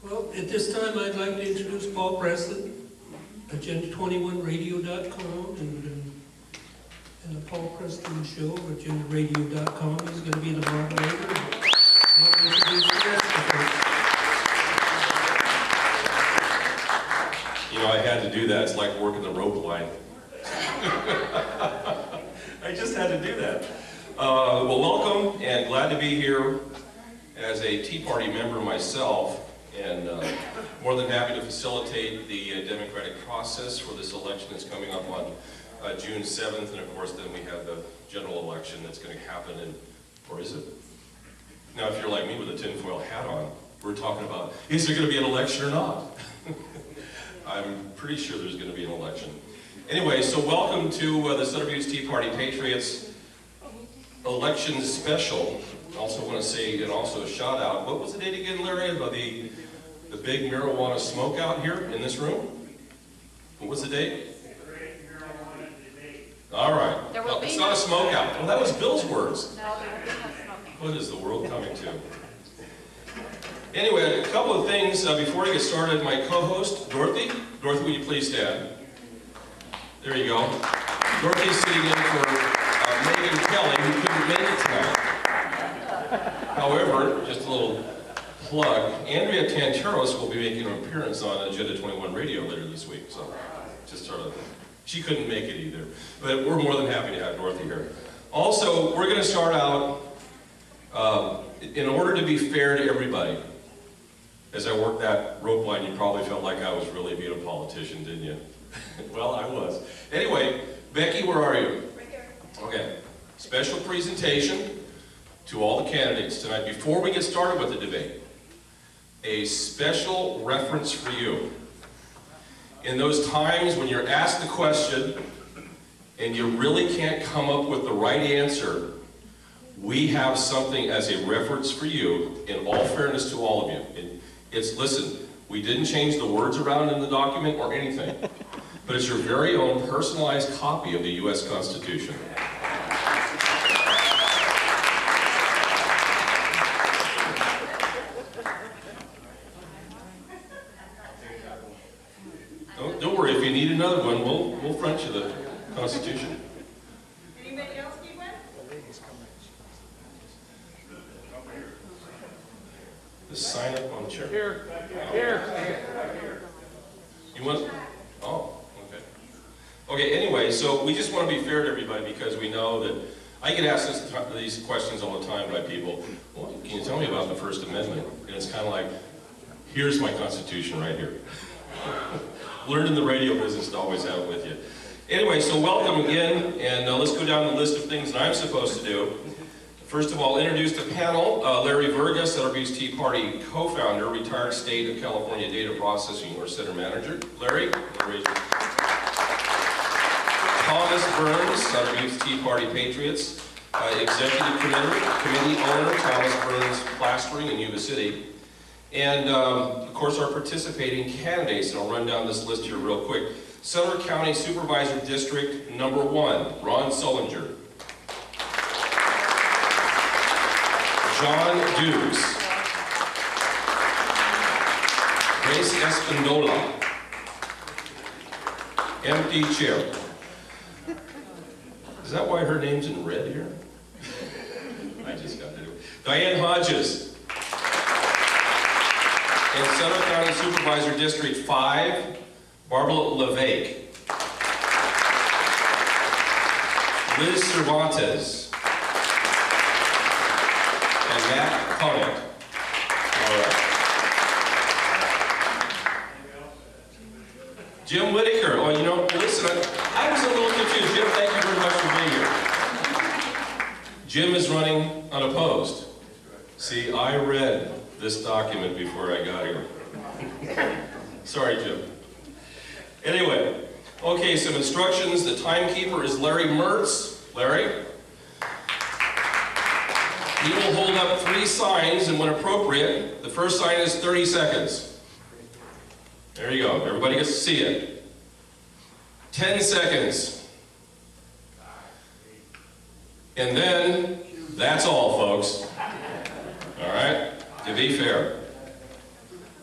Well, at this time, I'd like to introduce Paul Preston, Agenda21Radio.com, and the Paul Preston Show, AgendaRadio.com. He's going to be the moderator. I'll introduce the rest of the You know, I had to do that. It's like working the rope line. I just had to do that. Well, welcome, and glad to be here as a Tea Party member myself, and more than happy to facilitate the democratic process for this election that's coming up on June 7th, and of course then we have the general election that's going to happen in, or is it? Now if you're like me with a tinfoil hat on, we're talking about, is there going to be an election or not? I'm pretty sure there's going to be an election. Anyway, so welcome to the Sutter Tea Party Patriots election special. I also want to say, and also a shout out, what was the date again, Larry, about the big marijuana smoke out here in this room? What was the date? All right. No, it's not a smoke out. Well, that was Bill's words. No, there will be no smoking. What is the world coming to? Anyway, a couple of things before I get started. My co-host, Dorothy. Dorothy, will you please stand? There you go. Dorothy's sitting in for Megan Kelly, who couldn't make it tonight. However, just a little plug, Andrea Tanteros will be making an appearance on Agenda 21 Radio later this week. So, just sort of, she couldn't make it either. But we're more than happy to have Dorothy here. Also, we're going to start out, in order to be fair to everybody, as I worked that rope line, you probably felt like I was really being a politician, didn't you? Well, I was. Anyway, Becky, where are you? Right here. Okay. Special presentation to all the candidates tonight. Before we get started with the debate, a special reference for you. In those times when you're asked the question and you really can't come up with the right answer, we have something as a reference for you, in all fairness to all of you. Listen, we didn't change the words around in the document or anything, but it's your very own personalized copy of the U.S. Constitution. Don't worry, if you need another one, we'll front you the Constitution. Anybody else need one? The sign up on the chair. Here. You want? Oh, okay. Okay, anyway, so we just want to be fair to everybody because we know that I get asked these questions all the time by people. Well, can you tell me about the First Amendment? And it's kind of like, here's my Constitution right here. Learn in the radio business to always have it with you. Anyway, so welcome again, and let's go down the list of things that I'm supposed to do. First of all, introduce the panel. Larry Virga, Sutter Tea Party co-founder, retired State of California Data Processing or Center Manager. Larry. Thomas Burns, Sutter Tea Party Patriots, Executive Committee owner, Thomas Burns Plastering in Yuba City. And of course our participating candidates, and I'll run down this list here real quick. Sutter County Supervisor District number 1, Ron Sullinger. John Dukes. Grace Espindola. Empty chair. Is that why her name's in red here? I just got to do it. Diane Hodges. And Sutter County Supervisor District 5, Barbara LeVake. Liz Cervantes. And Matt Conant. All right. Jim Whitaker. Oh, you know, listen, I was a little confused. Jim, thank you very much for being here. Jim is running unopposed. See, I read this document before I got here. Sorry, Jim. Anyway, okay, some instructions. The timekeeper is Larry Mertz. Larry? He will hold up 3 signs, and when appropriate, the first sign is 30 seconds. There you go. Everybody gets to see it. 10 seconds. And then, that's all, folks. All right? To be fair.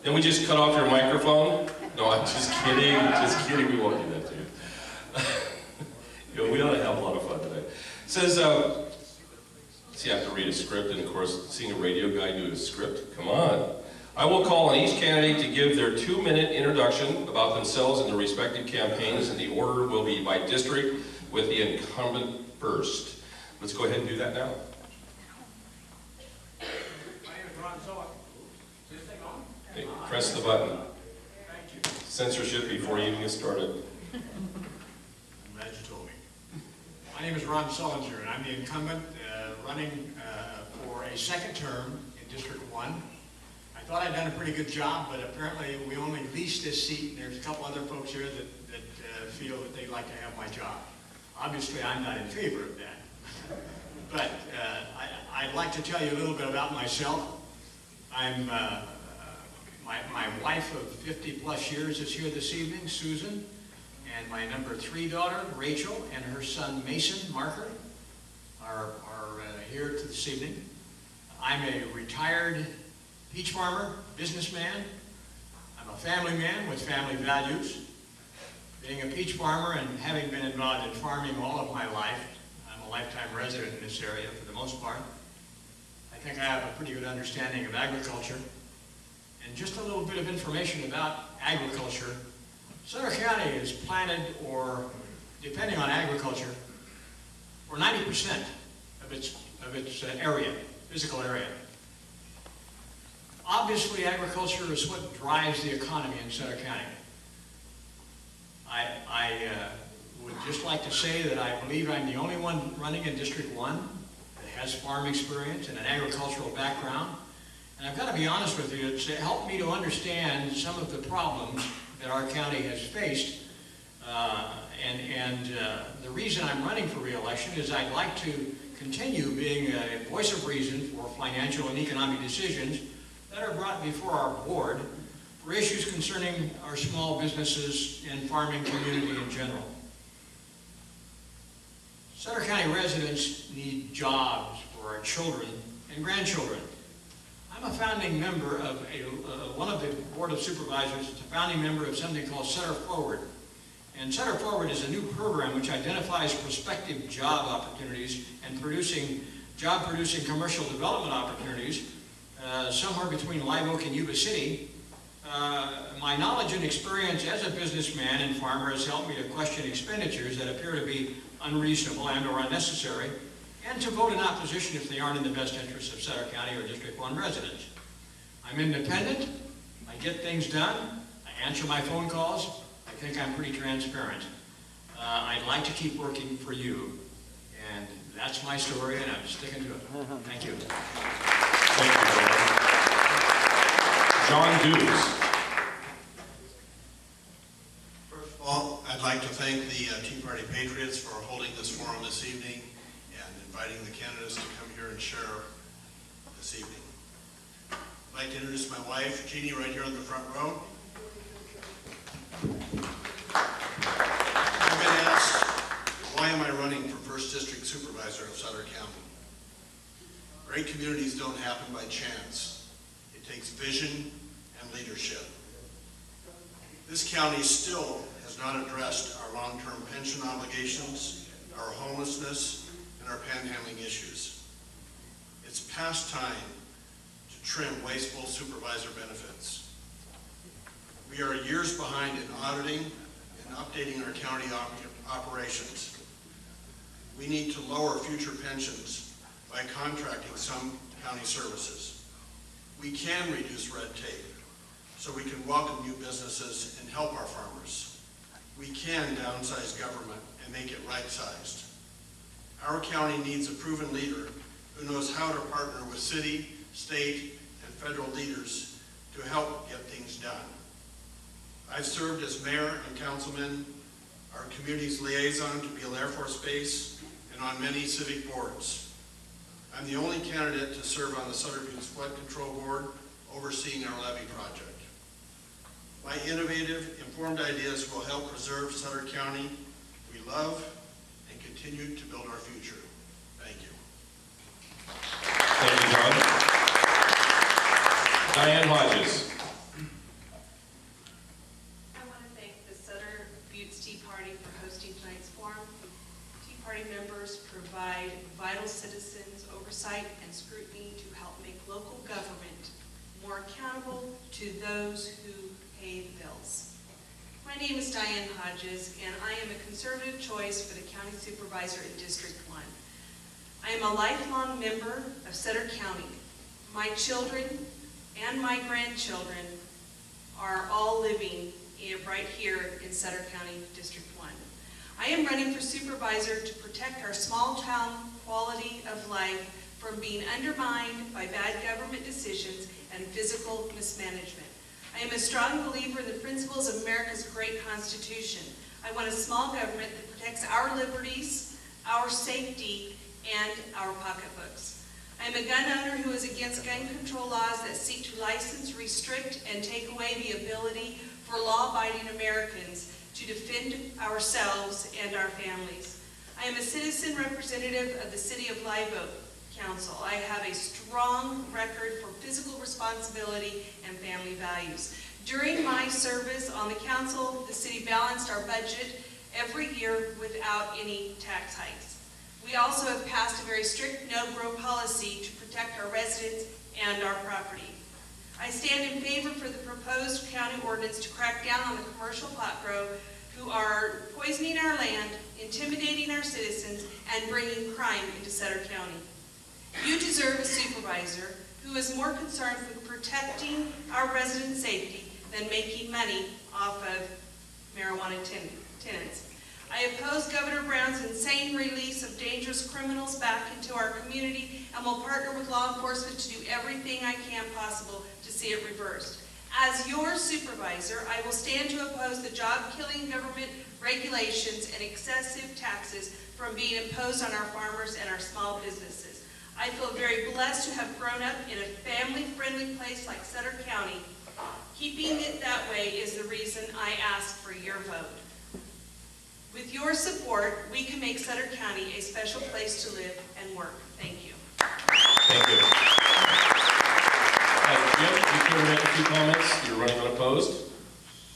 Then we just cut off your microphone? No, I'm just kidding. Just kidding. We won't do that to you. You know, we ought to have a lot of fun today. It says, see, I have to read a script, and of course, seeing a radio guy do a script, come on. I will call on each candidate to give their 2-minute introduction about themselves and their respective campaigns, and the order will be by district with the incumbent first. Let's go ahead and do that now. Okay, press the button. Censorship before you even get started. I'm glad you told me. My name is Ron Sullinger, and I'm the incumbent running for a second term in District 1. I thought I'd done a pretty good job, but apparently we only leased this seat, and there's a couple other folks here that feel that they'd like to have my job. Obviously, I'm not in favor of that. But I'd like to tell you a little bit about myself. I'm my wife of 50-plus years is here this evening, Susan, and my number 3 daughter, Rachel, and her son, Mason Marker, are here this evening. I'm a retired peach farmer, businessman. I'm a family man with family values. Being a peach farmer and having been involved in farming all of my life, I'm a lifetime resident in this area for the most part. I think I have a pretty good understanding of agriculture. And just a little bit of information about agriculture. Sutter County is planted, or depending on agriculture, for 90% of its area, physical area. Obviously, agriculture is what drives the economy in Sutter County. I would just like to say that I believe I'm the only one running in District 1 that has farm experience and an agricultural background. And I've got to be honest with you, it's helped me to understand some of the problems that our county has faced. The reason I'm running for re-election is I'd like to continue being a voice of reason for financial and economic decisions that are brought before our board for issues concerning our small businesses and farming community in general. Sutter County residents need jobs for our children and grandchildren. I'm a founding member of one of the Board of Supervisors. It's a founding member of something called Sutter Forward. And Sutter Forward is a new program which identifies prospective job opportunities and job-producing commercial development opportunities somewhere between Live Oak and Yuba City. My knowledge and experience as a businessman and farmer has helped me to question expenditures that appear to be unreasonable and or unnecessary, and to vote in opposition if they aren't in the best interest of Sutter County or District 1 residents. I'm independent, I get things done, I answer my phone calls, I think I'm pretty transparent. I'd like to keep working for you, and that's my story, and I'm sticking to it. Thank you. Thank you, John. John Dukes. First of all, I'd like to thank the Tea Party Patriots for holding this forum this evening and inviting the candidates to come here and share this evening. I'd like to introduce my wife, Jeannie, right here in the front row. I've been asked, why am I running for 1st District Supervisor of Sutter County? Great communities don't happen by chance. It takes vision and leadership. This county still has not addressed our long-term pension obligations, our homelessness, and our panhandling issues. It's past time to trim wasteful supervisor benefits. We are years behind in auditing and updating our county operations. We need to lower future pensions by contracting some county services. We can reduce red tape so we can welcome new businesses and help our farmers. We can downsize government and make it right-sized. Our county needs a proven leader who knows how to partner with city, state, and federal leaders to help get things done. I've served as mayor and councilman, our community's liaison to Beale Air Force Base, and on many civic boards. I'm the only candidate to serve on the Sutter Buttes Flood Control Board, overseeing our levee project. My innovative, informed ideas will help preserve Sutter County we love and continue to build our future. Thank you. Thank you, John. Diane Hodges. to those who pay the bills. My name is Diane Hodges, and I am a conservative choice for the county supervisor in District 1. I am a lifelong member of Sutter County. My children and my grandchildren are all living right here in Sutter County, District 1. I am running for supervisor to protect our small town quality of life from being undermined by bad government decisions and physical mismanagement. I am a strong believer in the principles of America's great Constitution. I want a small government that protects our liberties, our safety, and our pocketbooks. I am a gun owner who is against gun control laws that seek to license, restrict, and take away the ability for law-abiding Americans to defend ourselves and our families. I am a citizen representative of the City of Live Oak Council. I have a strong record for fiscal responsibility and family values. During my service on the council, the city balanced our budget every year without any tax hikes. We also have passed a very strict no-grow policy to protect our residents and our property. I stand in favor for the proposed county ordinance to crack down on the commercial pot grow who are poisoning our land, intimidating our citizens, and bringing crime into Sutter County. You deserve a supervisor who is more concerned with protecting our resident safety than making money off of marijuana tenants. I oppose Governor Brown's insane release of dangerous criminals back into our community and will partner with law enforcement to do everything I can possible to see it reversed. As your supervisor, I will stand to oppose the job-killing government regulations and excessive taxes from being imposed on our farmers and our small businesses. I feel very blessed to have grown up in a family-friendly place like Sutter County. Keeping it that way is the reason I ask for your vote. With your support, we can make Sutter County a special place to live and work. Thank you. Thank you. Jim, you care to make a few comments? You're running unopposed.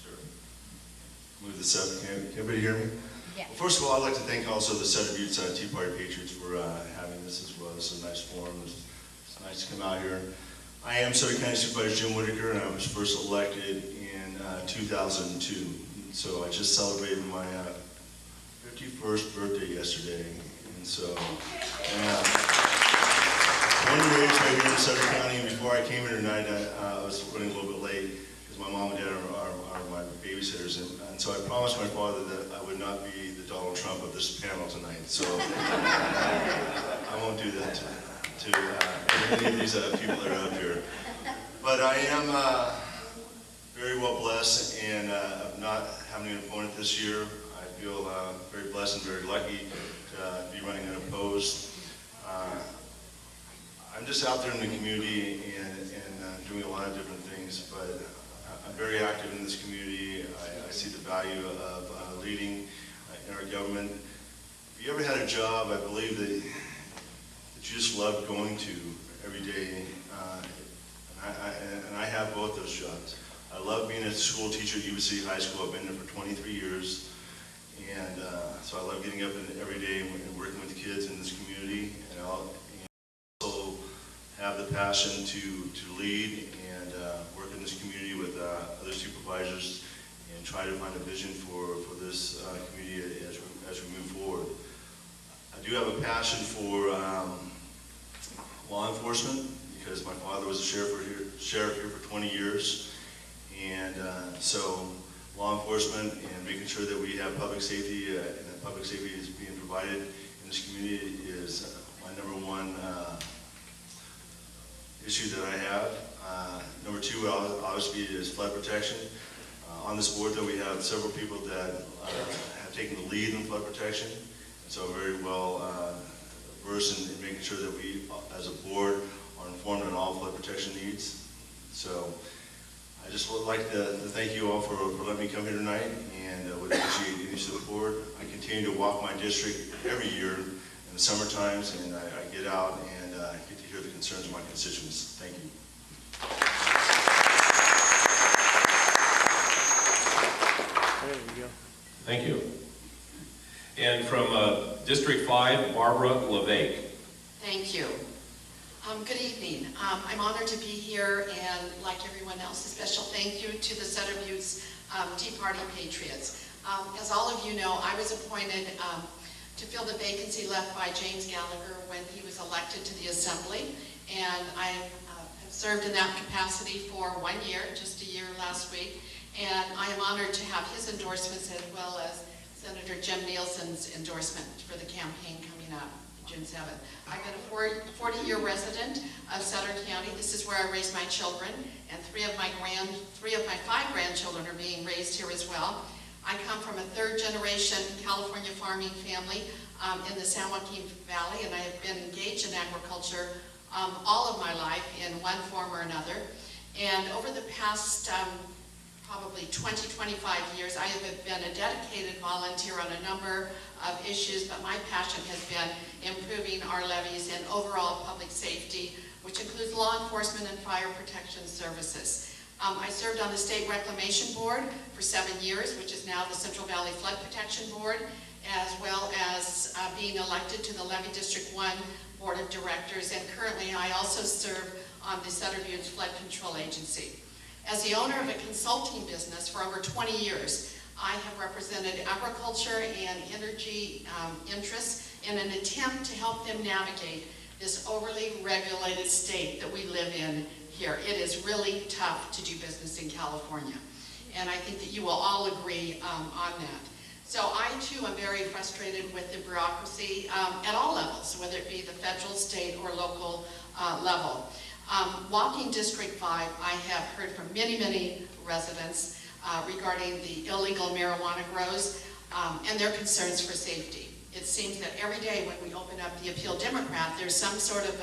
Sure. Move this up. Can everybody hear me? Yeah. Well, first of all, I'd like to thank also the Sutter Tea Party Patriots for having this as well. It's a nice forum. It's nice to come out here. I am Sutter County Supervisor Jim Whitaker, and I was first elected in 2002. So I just celebrated my 51st birthday yesterday, and so born and raised right here in Sutter County. And before I came here tonight, I was running a little bit late because my mom and dad are my babysitters, and so I promised my father that I would not be the Donald Trump of this panel tonight. So I won't do that to any of these people that are up here. But I am very well blessed, and of not having an opponent this year. I feel very blessed and very lucky to be running unopposed. I'm just out there in the community and doing a lot of different things, but I'm very active in this community. I see the value of leading in our government. If you ever had a job, I believe that you just loved going to every day, and I have both those jobs. I love being a school teacher at UBC High School. I've been there for 23 years. And so I love getting up every day and working with the kids in this community. And I also have the passion to lead and work in this community with other supervisors and try to find a vision for this community as we move forward. I do have a passion for law enforcement because my father was a sheriff here for 20 years. And so law enforcement and making sure that we have public safety and that public safety is being provided in this community is my number one issue that I have. Number two, obviously, is flood protection. On this board, though, we have several people that have taken the lead in flood protection, and so very well versed in making sure that we, as a board, are informed on all flood protection needs. So I just would like to thank you all for letting me come here tonight, and would appreciate any support. I continue to walk my district every year in the summer times, and I get out and get to hear the concerns of my constituents. Thank you. There you go. Thank you. And from District 5, Barbara LeVake. Thank you. Good evening. evening. I'm honored to be here, and like everyone else, a special thank you to the Sutter Buttes Tea Party Patriots. As all of you know, I was appointed to fill the vacancy left by James Gallagher when he was elected to the Assembly, and I have served in that capacity for 1 year, just a year last week, and I am honored to have his endorsements as well as Senator Jim Nielsen's endorsement for the campaign coming up June 7th. I've been a 40-year resident of Sutter County. This is where I raised my children, and three of my 5 grandchildren are being raised here as well. I come from a 3rd-generation California farming family in the San Joaquin Valley, and I have been engaged in agriculture all of my life in one form or another. And over the past probably 20-25 years, I have been a dedicated volunteer on a number of issues, but my passion has been improving our levees and overall public safety, which includes law enforcement and fire protection services. I served on the State Reclamation Board for 7 years, which is now the Central Valley Flood Protection Board, as well as being elected to the Levee District 1 Board of Directors, and currently I also serve on the Sutter Buttes Flood Control Agency. As the owner of a consulting business for over 20 years, I have represented agriculture and energy interests in an attempt to help them navigate this overly regulated state that we live in here. It is really tough to do business in California, and I think that you will all agree on that. So I too am very frustrated with the bureaucracy at all levels, whether it be the federal, state, or local level. Walking District 5, I have heard from many residents regarding the illegal marijuana grows and their concerns for safety. It seems that every day when we open up the Appeal Democrat, there's some sort of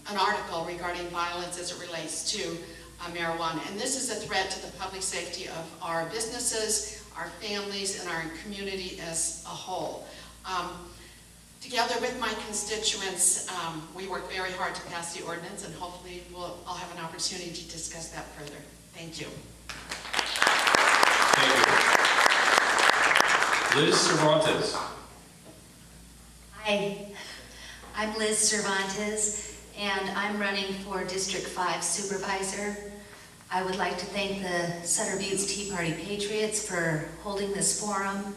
an article regarding violence as it relates to marijuana. And this is a threat to the public safety of our businesses, our families, and our community as a whole. Together with my constituents, we work very hard to pass the ordinance, and hopefully I'll have an opportunity to discuss that further. Thank you. Thank you. Liz Cervantes. Hi, I'm Liz Cervantes, and I'm running for District 5 Supervisor. I would like to thank the Sutter Buttes Tea Party Patriots for holding this forum.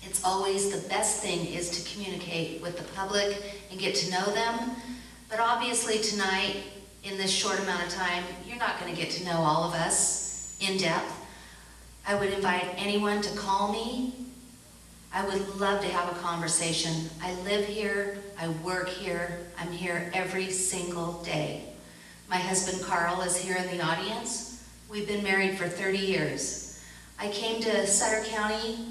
It's always the best thing is to communicate with the public and get to know them. But obviously tonight, in this short amount of time, you're not going to get to know all of us in depth. I would invite anyone to call me. I would love to have a conversation. I live here, I work here, I'm here every single day. My husband Carl is here in the audience. We've been married for 30 years. I came to Sutter County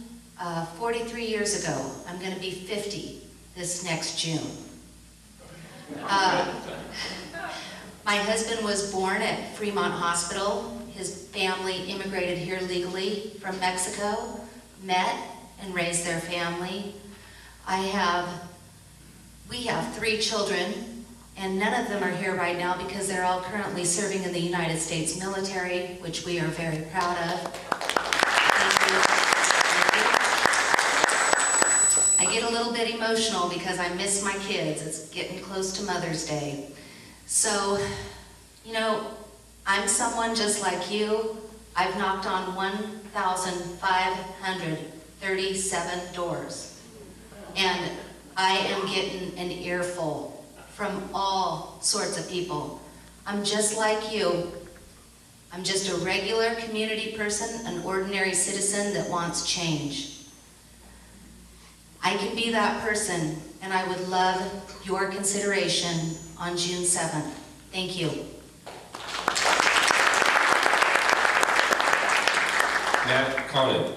43 years ago. I'm going to be 50 this next June. My husband was born at Fremont Hospital. His family immigrated here legally from Mexico, met and raised their family. We have 3 children, and none of them are here right now because they're all currently serving in the United States military, which we are very proud of. Thank you. I get a little bit emotional because I miss my kids. It's getting close to Mother's Day. So, you know, I'm someone just like you. I've knocked on 1,537 doors. And I am getting an earful from all sorts of people. I'm just like you. I'm just a regular community person, an ordinary citizen that wants change. I can be that person, and I would love your consideration on June 7th. Thank you. Matt Conant.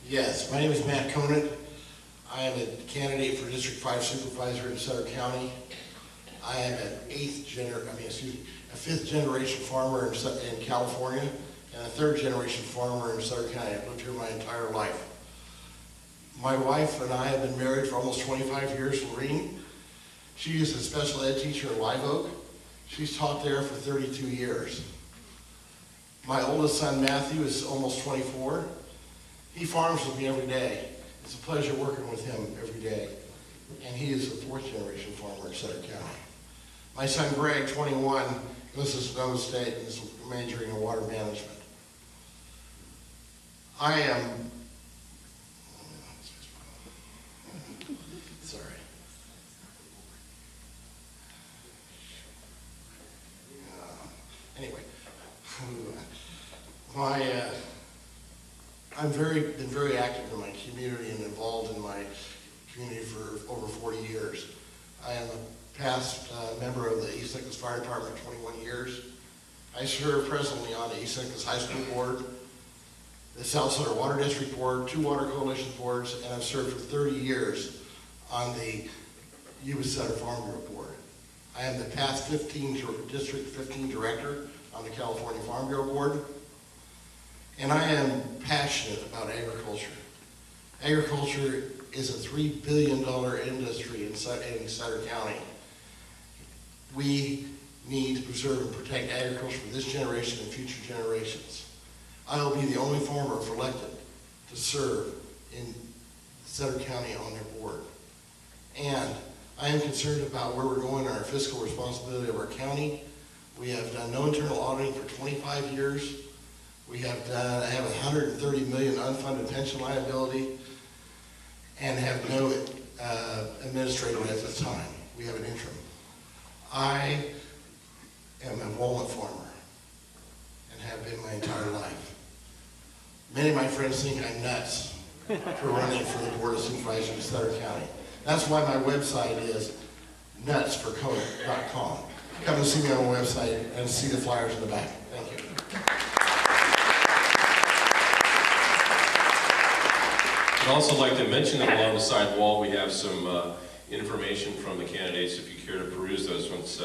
Yes, my name is Matt Conant. I am a candidate for District 5 Supervisor in Sutter County. I am a 5th generation farmer in California and a 3rd generation farmer in Sutter County. I've lived here my entire life. My wife and I have been married for almost 25 years, Lorene. She is a special ed teacher in Live Oak. She's taught there for 32 years. My oldest son, Matthew, is almost 24. He farms with me every day. It's a pleasure working with him every day. And he is a 4th generation farmer in Sutter County. My son Greg, 21, goes to Sonoma State and is majoring in water management. I am, sorry. Anyway, I've been very active in my community and involved in my community for over 40 years. I am a past member of the East Nicholas Fire Department 21 years. I serve presently on the East Nicholas High School Board, the South Sutter Water District Board, 2 Water Coalition Boards, and I've served for 30 years on the U.S. Sutter Farm Bureau Board. I am the past District 15 Director on the California Farm Bureau Board, and I am passionate about agriculture. Agriculture is a $3 billion industry in Sutter County. We need to preserve and protect agriculture for this generation and future generations. I will be the only farmer elected to serve in Sutter County on their board. And I am concerned about where we're going in our fiscal responsibility of our county. We have done no internal auditing for 25 years. I have $130 million unfunded pension liability and have no administrator at this time. We have an interim. I am a walnut farmer and have been my entire life. Many of my friends think I'm nuts for running for the Board of Supervisors in Sutter County. That's why my website is nutsforcoda.com. Come and see me on my website and see the flyers in the back. Thank you. I'd also like to mention that along the side wall we have some information from the candidates if you care to peruse those once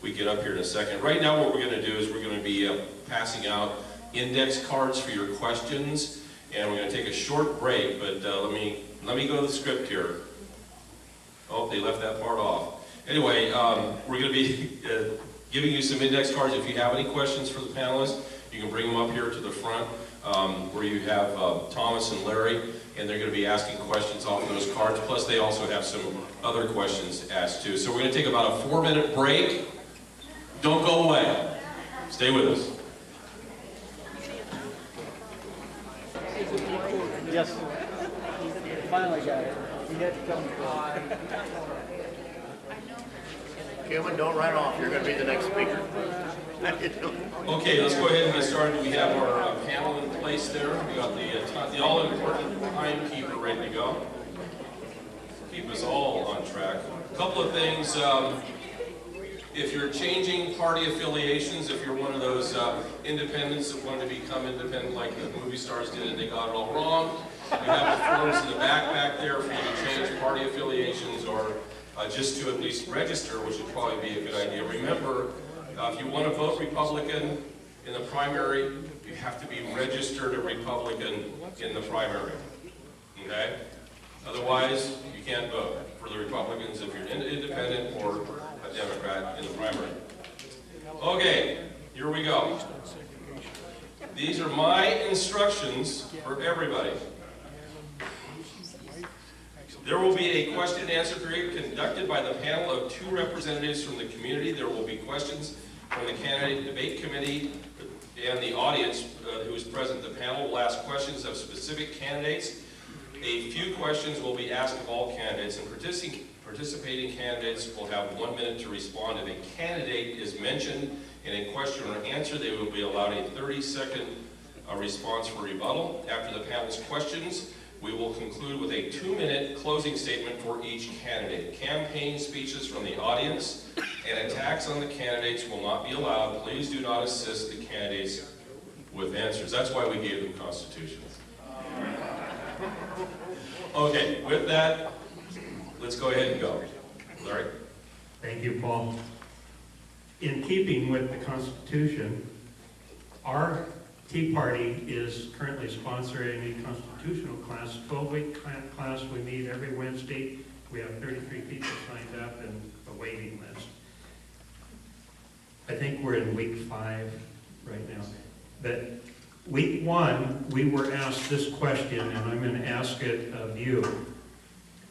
we get up here in a second. Right now what we're going to do is we're going to be passing out index cards for your questions, and we're going to take a short break, but let me go to the script here. Oh, they left that part off. Anyway, we're going to be giving you some index cards. If you have any questions for the panelists, you can bring them up here to the front where you have Thomas and Larry, and they're going to be asking questions off of those cards. Plus, they also have some other questions asked too. So we're going to take about a 4-minute break. Don't go away. Stay with us. Yes. Finally got it. You had to come. Kevin, don't run off. You're going to be the next speaker. Okay, let's go ahead and get started. We have our panel in place there. We got the all-important timekeeper ready to go. Keep us all on track. A couple of things. If you're changing party affiliations, if you're one of those independents that want to become independent like the movie stars did and they got it all wrong, we have the forms in the back there for you to change party affiliations or just to at least register, which would probably be a good idea. Remember, if you want to vote Republican in the primary, you have to be registered a Republican in the primary, okay? Otherwise, you can't vote for the Republicans if you're an independent or a Democrat in the primary. Okay, here we go. These are my instructions for everybody. There will be a question and answer period conducted by the panel of 2 representatives from the community. There will be questions from the candidate debate committee and the audience who is present. The panel will ask questions of specific candidates. A few questions will be asked of all candidates, and participating candidates will have 1 minute to respond. If a candidate is mentioned in a question or answer, they will be allowed a 30-second response for rebuttal. After the panel's questions, we will conclude with a 2-minute closing statement for each candidate. Campaign speeches from the audience and attacks on the candidates will not be allowed. Please do not assist the candidates with answers. That's why we gave them constitutions. Okay, with that, let's go ahead and go. Larry? Thank you, Paul. In keeping with the Constitution, our Tea Party is currently sponsoring a constitutional class, 12-week class. We meet every Wednesday. We have 33 people signed up and a waiting list. I think we're in week 5 right now. But week 1, we were asked this question, and I'm going to ask it of you.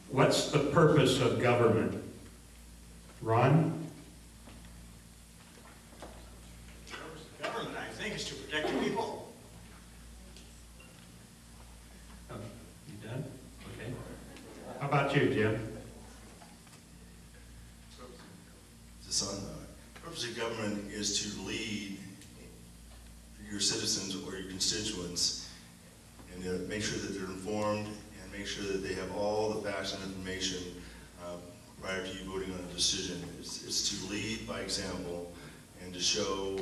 What's the purpose of government? Ron? think is to protect the people. Oh, you done? Okay. How about you, Jim? The purpose of government is to lead your citizens or your constituents and to make sure that they're informed and make sure that they have all the facts and information prior to you voting on a decision. It's to lead by example and to show,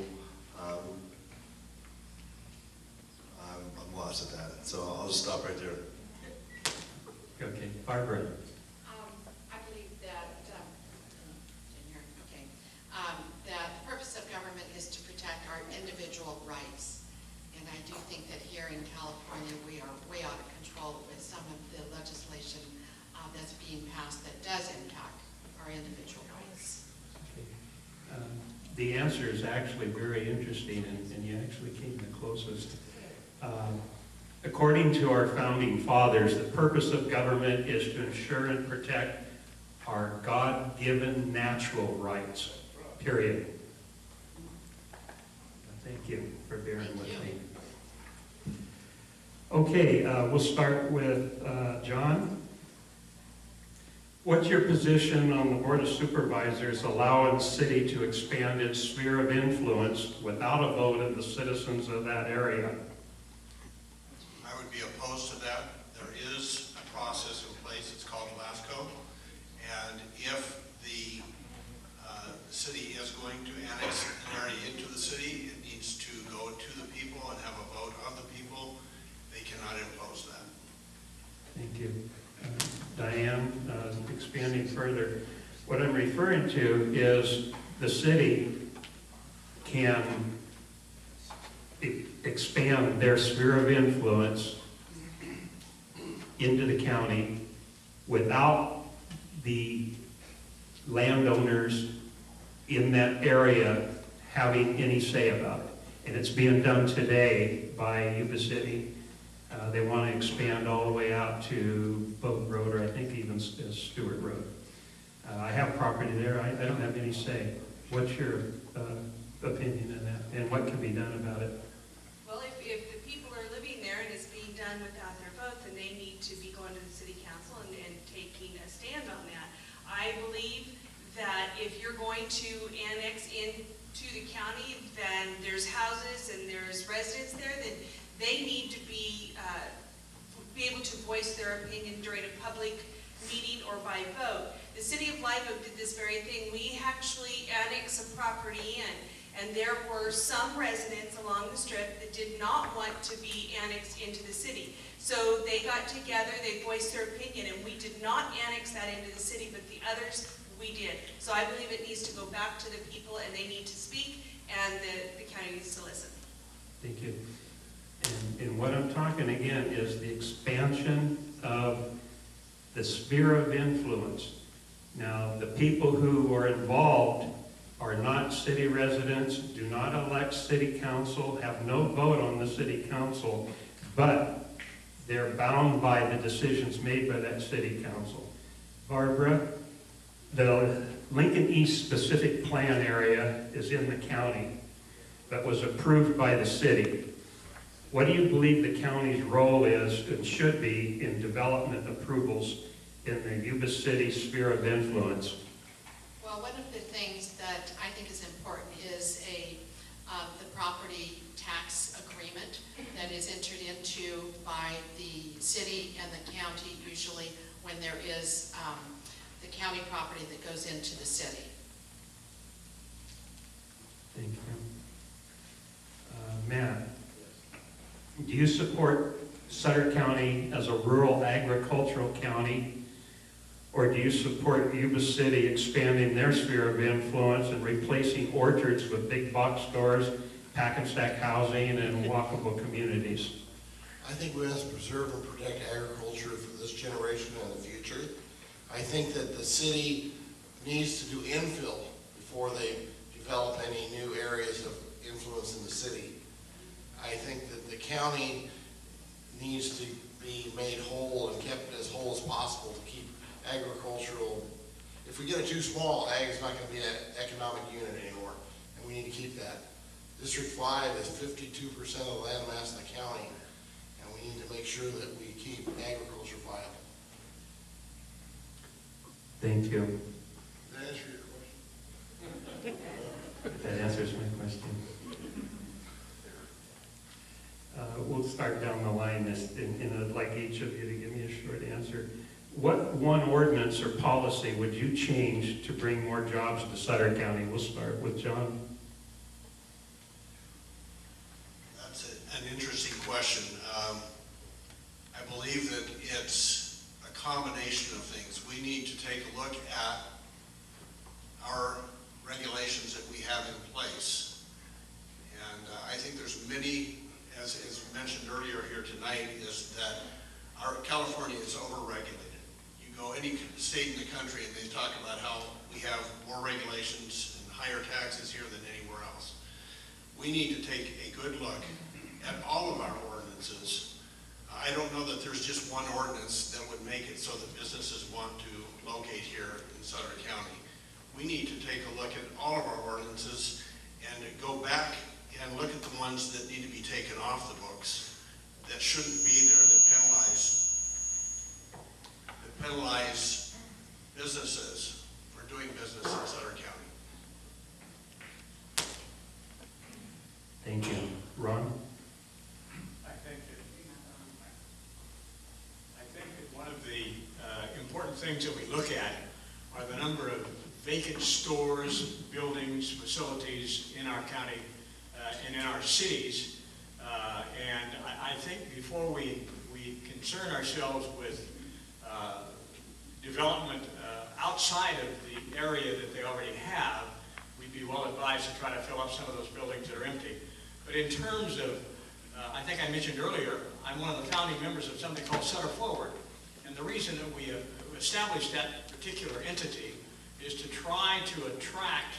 I'm lost at that, so I'll just stop right there. Okay, Barbara. I believe that, that the purpose of government is to protect our individual rights. And I do think that here in California, we are way out of control with some of the legislation that's being passed that does impact our individual rights. Okay. The answer is actually very interesting, and you actually came the closest. According to our founding fathers, the purpose of government is to ensure and protect our God-given natural rights, period. Thank you for bearing with me. Okay, we'll start with John. What's your position on the Board of Supervisors allowing the city to expand its sphere of influence without a vote of the citizens of that area? I would be opposed to that. There is a process in place, it's called LAFCO, and if the city is going to annex an area into the city, it needs to go to the people and have a vote of the people. They cannot impose that. Thank you. Diane, expanding further, what I'm referring to is the city can expand their sphere of influence into the county without the landowners in that area having any say about it. And it's being done today by Yuba City. They want to expand all the way out to Boat Road, or I think even Stewart Road. I have property there. I don't have any say. What's your opinion on that, and what can be done about it? Well, if the people are living there and it's being done without their vote, then they need to be going to the city council and taking a stand on that. I believe that if you're going to annex into the county, then there's houses and there's residents there, then they need to be able to voice their opinion during a public meeting or by vote. The city of Live Oak did this very thing. We actually annexed some property in, and there were some residents along the strip that did not want to be annexed into the city. So they got together, they voiced their opinion, and we did not annex that into the city, but the others, we did. So I believe it needs to go back to the people, and they need to speak, and the county needs to listen. Thank you. And what I'm talking again is the expansion of the sphere of influence. Now, the people who are involved are not city residents, do not elect city council, have no vote on the city council, but they're bound by the decisions made by that city council. Barbara, the Lincoln East Specific Plan area is in the county, but was approved by the city. What do you believe the county's role is and should be in development approvals in the Yuba City sphere of influence? Well, one of the things that I think is important is the property tax agreement that is entered into by the city and the county, usually when there is the county property that goes into the city. Thank you. Matt, do you support Sutter County as a rural agricultural county, or do you support Yuba City expanding their sphere of influence and replacing orchards with big box stores, pack and stack housing, and walkable communities? I think we have to preserve and protect agriculture for this generation and the future. I think that the city needs to do infill before they develop any new areas of influence in the city. I think that the county needs to be made whole and kept as whole as possible to keep agricultural. If we get it too small, ag is not going to be an economic unit anymore, and we need to keep that. District 5 is 52% of the land mass in the county, and we need to make sure that we keep agriculture viable. Thank you. Did that answer your question? That answers my question. We'll start down the line, and I'd like each of you to give me a short answer. What one ordinance or policy would you change to bring more jobs to Sutter County? We'll start with John. That's an interesting question. I believe that it's a combination of things. We need to take a look at our regulations that we have in place. And I think there's many, as mentioned earlier here tonight, is that our California is overregulated. You go any state in the country and they talk about how we have more regulations and higher taxes here than anywhere else. We need to take a good look at all of our ordinances. I don't know that there's just one ordinance that would make it so that businesses want to locate here in Sutter County. We need to take a look at all of our ordinances and go back and look at the ones that need to be taken off the books, that shouldn't be there, that penalize businesses for doing business in Sutter County. Thank you. Ron? I think that one of the important things that we look at are the number of vacant stores, buildings, facilities in our county and in our cities. And I think before we concern ourselves with development outside of the area that they already have, we'd be well advised to try to fill up some of those buildings that are empty. But in terms of, I think I mentioned earlier, I'm one of the founding members of something called Sutter Forward. And the reason that we have established that particular entity is to try to attract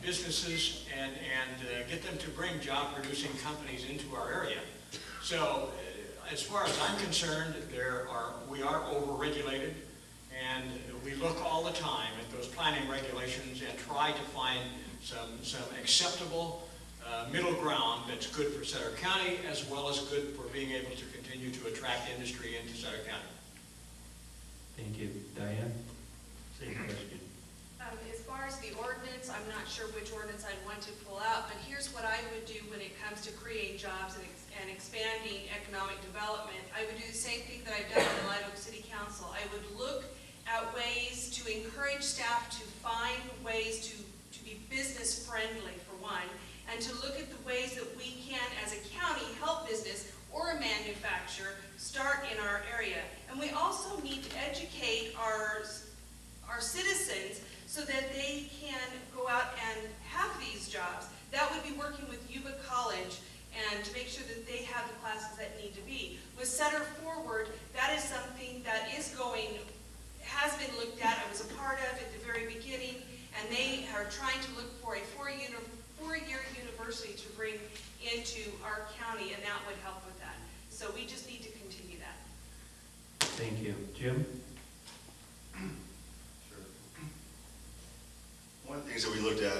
businesses and get them to bring job-producing companies into our area. So as far as I'm concerned, we are over-regulated, and we look all the time at those planning regulations and try to find some acceptable middle ground that's good for Sutter County, as well as good for being able to continue to attract industry into Sutter County. Thank you. Diane? Same question. As far as the ordinance, I'm not sure which ordinance I'd want to pull out, but here's what I would do when it comes to creating jobs and expanding economic development. I would do the same thing that I've done in the Live Oak City Council. I would look at ways to encourage staff to find ways to be business friendly, for one, and to look at the ways that we can, as a county, help business or a manufacturer start in our area. And we also need to educate our citizens so that they can go out and have these jobs. That would be working with Yuba College and to make sure that they have the classes that need to be. With Sutter Forward, that is something that has been looked at. I was a part of at the very beginning, and they are trying to look for a four-year university to bring into our county, and that would help with that. So we just need to continue that. Thank you. Jim? One of the things that we looked at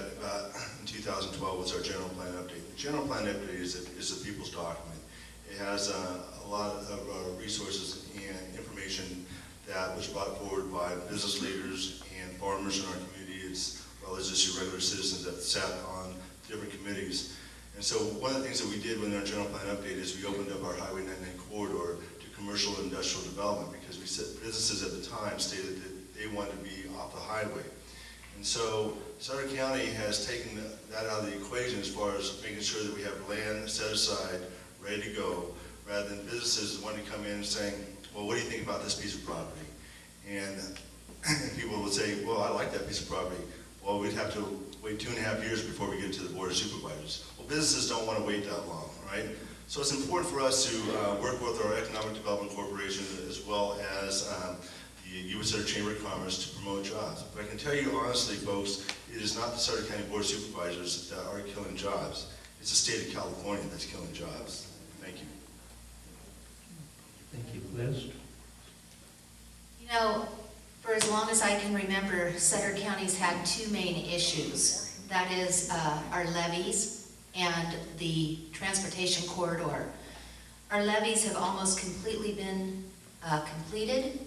in 2012 was our general plan update. The general plan update is a people's document. It has a lot of resources and information that was brought forward by business leaders and farmers in our community, as well as just your regular citizens that sat on different committees. And so one of the things that we did with our general plan update is we opened up our Highway 99 corridor to commercial and industrial development, because we said businesses at the time stated that they wanted to be off the highway. And so Sutter County has taken that out of the equation as far as making sure that we have land set aside, ready to go, rather than businesses wanting to come in and saying, well, what do you think about this piece of property? And people would say, well, I like that piece of property. Well, we'd have to wait 2.5 years before we get to the Board of Supervisors. Well, businesses don't want to wait that long, right? So it's important for us to work with our Economic Development Corporation as well as the U.S. Sutter Chamber of Commerce to promote jobs. But I can tell you honestly, folks, it is not the Sutter County Board of Supervisors that are killing jobs. It's the state of California that's killing jobs. Thank you. Thank you. Liz? You know, for as long as I can remember, Sutter County's had two main issues. That is our levies and the transportation corridor. Our levees have almost completely been completed,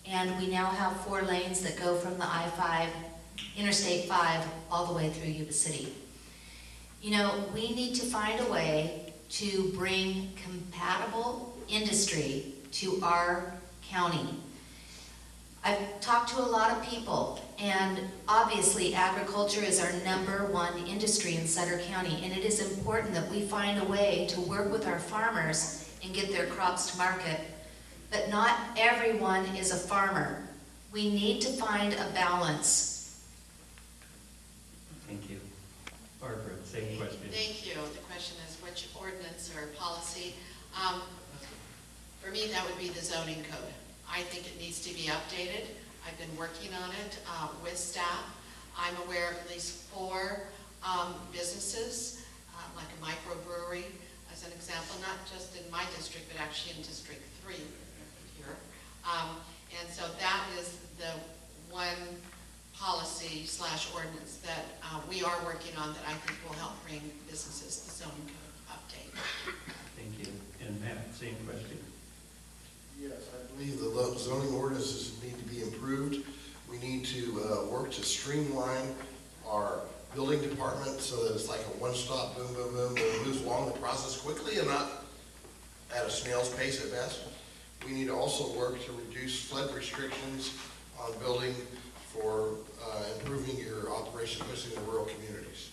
and we now have 4 lanes that go from the I-5, Interstate 5, all the way through Yuba City. You know, we need to find a way to bring compatible industry to our county. I've talked to a lot of people, and obviously agriculture is our #1 industry in Sutter County, and it is important that we find a way to work with our farmers and get their crops to market. But not everyone is a farmer. We need to find a balance. Thank you. Barbara, same question. Thank you. The question is which ordinance or policy? For me, that would be the zoning code. I think it needs to be updated. I've been working on it with staff. I'm aware of at least 4 businesses, like a microbrewery, as an example, not just in my district, but actually in District 3 here. And so that is the one policy/ordinance that we are working on that I think will help bring businesses the zoning code update. Thank you. And Matt, same question. Yes, I believe the zoning ordinances need to be improved. We need to work to streamline our building department so that it's like a one-stop, boom, boom, boom, and it moves along the process quickly and not at a snail's pace at best. We need to also work to reduce flood restrictions on building for improving your operation, especially in the rural communities.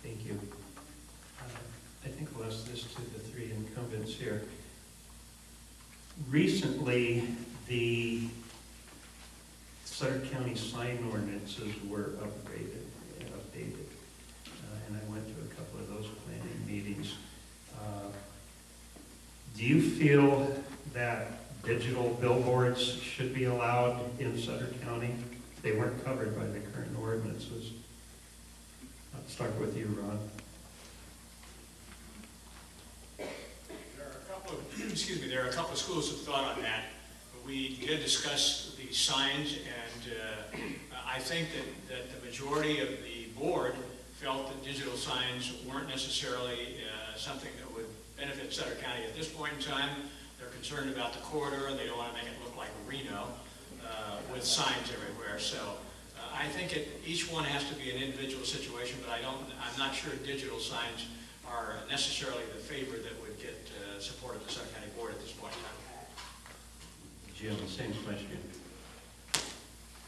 Thank you. I think I'll ask this to the 3 incumbents here. Recently, the Sutter County sign ordinances were upgraded and updated. And I went to a couple of those planning meetings. Do you feel that digital billboards should be allowed in Sutter County? They weren't covered by the current ordinances. I'll start with you, Ron. There are a couple of schools of thought on that. We did discuss the signs, and I think that the majority of the board felt that digital signs weren't necessarily something that would benefit Sutter County at this point in time. They're concerned about the corridor, and they don't want to make it look like Reno with signs everywhere. So I think each one has to be an individual situation, but I'm not sure digital signs are necessarily the favor that would get support of the Sutter County Board at this point in time. Jim, same question.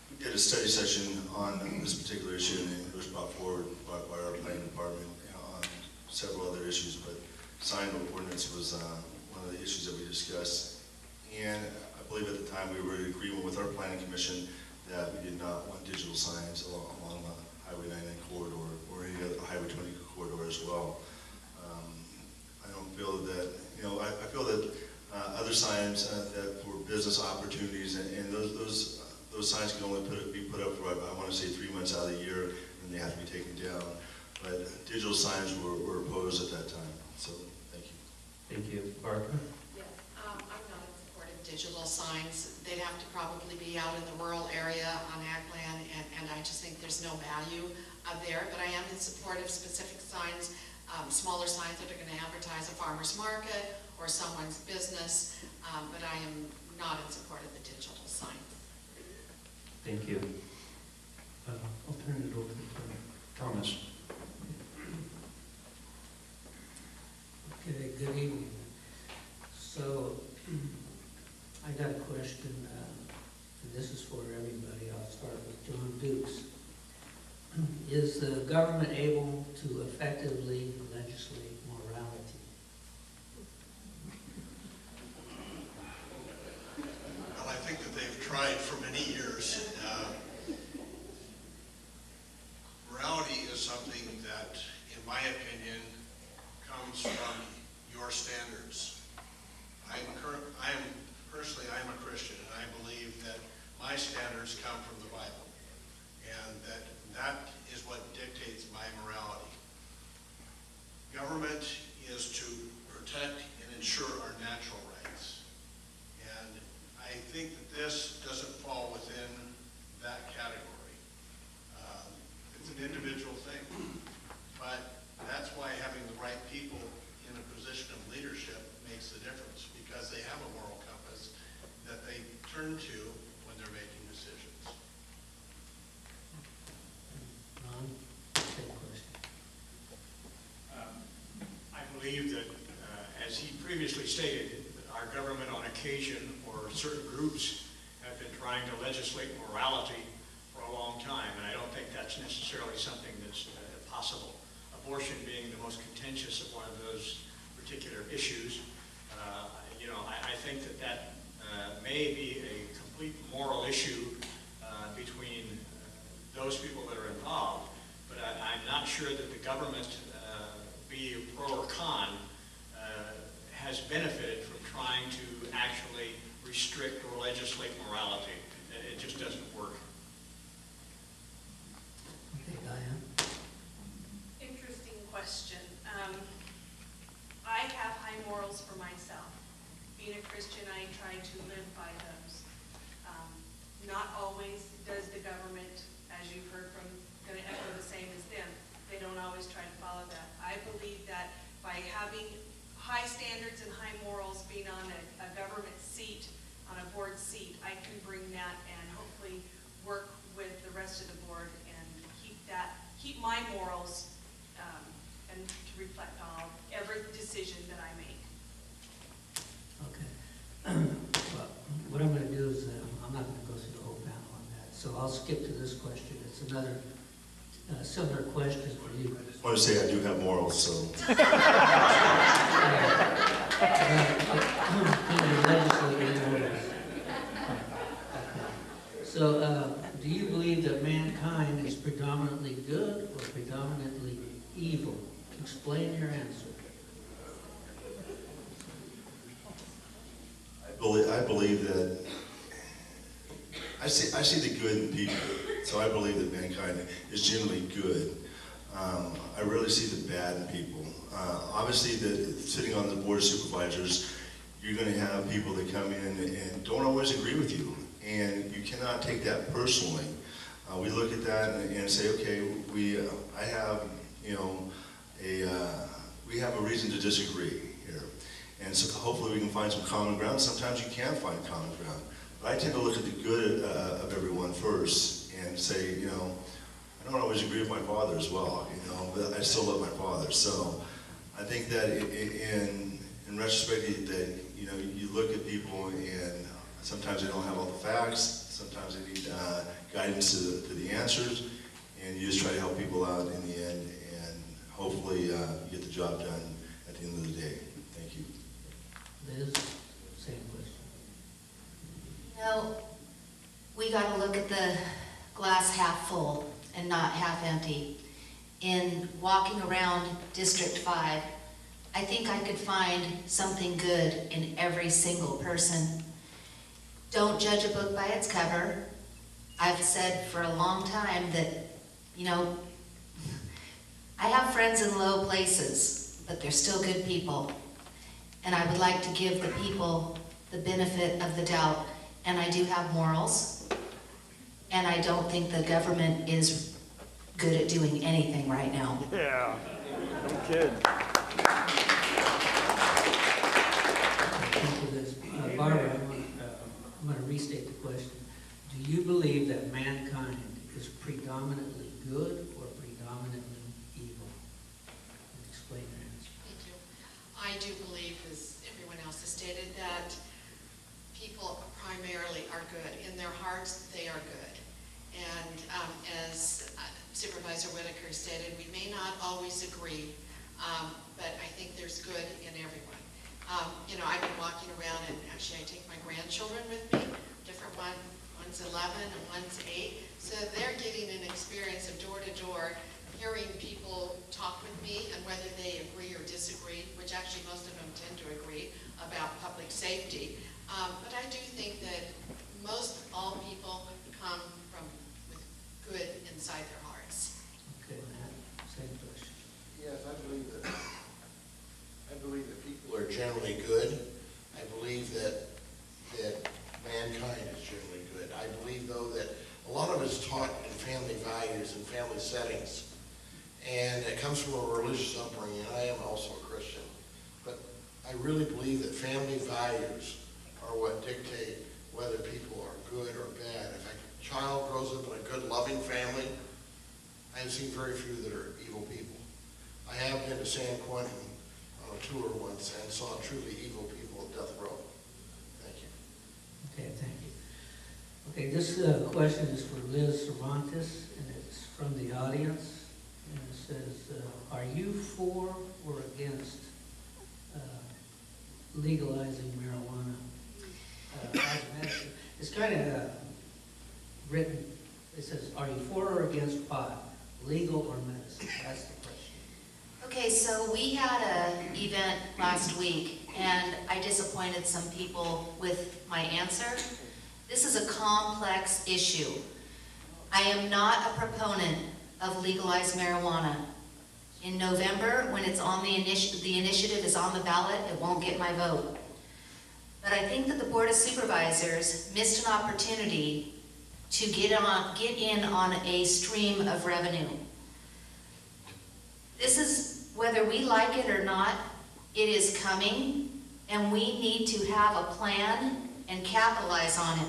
We did a study session on this particular issue, and it was brought forward by our planning department on several other issues, but sign ordinance was one of the issues that we discussed. And I believe at the time we were in agreement with our planning commission that we did not want digital signs along the Highway 99 corridor or any other Highway 20 corridor as well. I don't feel that, I feel that other signs that for business opportunities, and those signs can only be put up for, I want to say, 3 months out of the year, and they have to be taken down. But digital signs were opposed at that time. So, thank you. Thank you. Barbara? Yes, I'm not in support of digital signs. They'd have to probably be out in the rural area on ag land, and I just think there's no value there. But I am in support of specific signs, smaller signs that are going to advertise a farmer's market or someone's business, but I am not in support of the digital sign. Thank you. I'll turn it over to Thomas. Okay, good evening. So, I got a question, and this is for everybody. I'll start with John Dukes. Is the government able to effectively legislate morality? Well, I think that they've tried for many years. Morality is something that, in my opinion, comes from your standards. Personally, I'm a Christian, and I believe that my standards come from the Bible, and that is what dictates my morality. Government is to protect and ensure our natural rights, and I think that this doesn't fall within that category. It's an individual thing, but believe that, as he previously stated, our government on occasion, or certain groups, have been trying to legislate morality for a long time, and I don't think that's necessarily something that's possible. Abortion being the most contentious of one of those particular issues. I think that may be a complete moral issue between those people that are involved, but I'm not sure that the government, be it pro or con, has benefited from trying to actually restrict or legislate morality. It just doesn't work. Okay, Diane? Interesting question. I have high morals for myself. Being a Christian, I try to live by those. Not always does the government, as you've heard from, going to echo the same as them. They don't always try to follow that. I believe that by having high standards and high morals, being on a government seat, on a board seat, I can bring that and hopefully work with the rest of the board and keep my morals and to reflect on every decision that I make. Okay. Well, what I'm going to do is, I'm not going to go through the whole panel on that, so I'll skip to this question. It's another similar question for you. I want to say I do have morals, so. So, do you believe that mankind is predominantly good or predominantly evil? Explain your answer. I believe that, I see the good in people, so I believe that mankind is generally good. I rarely see the bad in people. Obviously, sitting on the board of supervisors, you're going to have people that come in and don't always agree with you, and you cannot take that personally. We look at that and say, okay, we have a reason to disagree here, and so hopefully we can find some common ground. Sometimes you can't find common ground, but I tend to look at the good of everyone first and say, I don't always agree with my father as well, but I still love my father. So I think that in retrospect, that you look at people and sometimes they don't have all the facts, sometimes they need guidance to the answers, and you just try to help people out in the end, and hopefully you get the job done at the end of the day. Thank you. Liz, same question. We got to look at the glass half full and not half empty. In walking around District 5, I think I could find something good in every single person. Don't judge a book by its cover. I've said for a long time that, I have friends in low places, but they're still good people. And I would like to give the people the benefit of the doubt. And I do have morals. And I don't think the government is good at doing anything right now. Yeah, no kidding. Thank you, Liz. Barbara, I'm going to restate the question. Do you believe that mankind is predominantly good or predominantly evil? Explain your answer. Thank you. I do believe, as everyone else has stated, that people primarily are good. In their hearts, they are good. And as Supervisor Whitaker stated, we may not always agree, but I think there's good in everyone. I've been walking around, and actually I take my grandchildren with me, different one's 11 and one's 8, so they're getting an experience of door to door, hearing people talk with me, and whether they agree or disagree, which actually most of them tend to agree about public safety. But I do think that most all people come with good inside their hearts. Okay, Matt, same question. Yes, I believe that people are generally good. I believe that mankind is generally good. I believe, though, that a lot of it is taught in family values and family settings. And it comes from a religious upbringing. I am also a Christian. But I really believe that family values are what dictate whether people are good or bad. If a child grows up in a good, loving family, I have seen very few that are evil people. I have been to San Quentin on a tour once and saw truly evil people at death row. Thank you. Okay, thank you. Okay, this question is for Liz Cervantes, and it's from the audience. And it says, are you for or against legalizing marijuana as medicine? It's kind of written, it says, are you for or against pot, legal or medicine? That's the question. Okay, so we had an event last week, and I disappointed some people with my answer. This is a complex issue. I am not a proponent of legalized marijuana. In November, when it's on the initiative is on the ballot, it won't get my vote. But I think that the Board of Supervisors missed an opportunity to get in on a stream of revenue. This is, whether we like it or not, it is coming, and we need to have a plan and capitalize on it.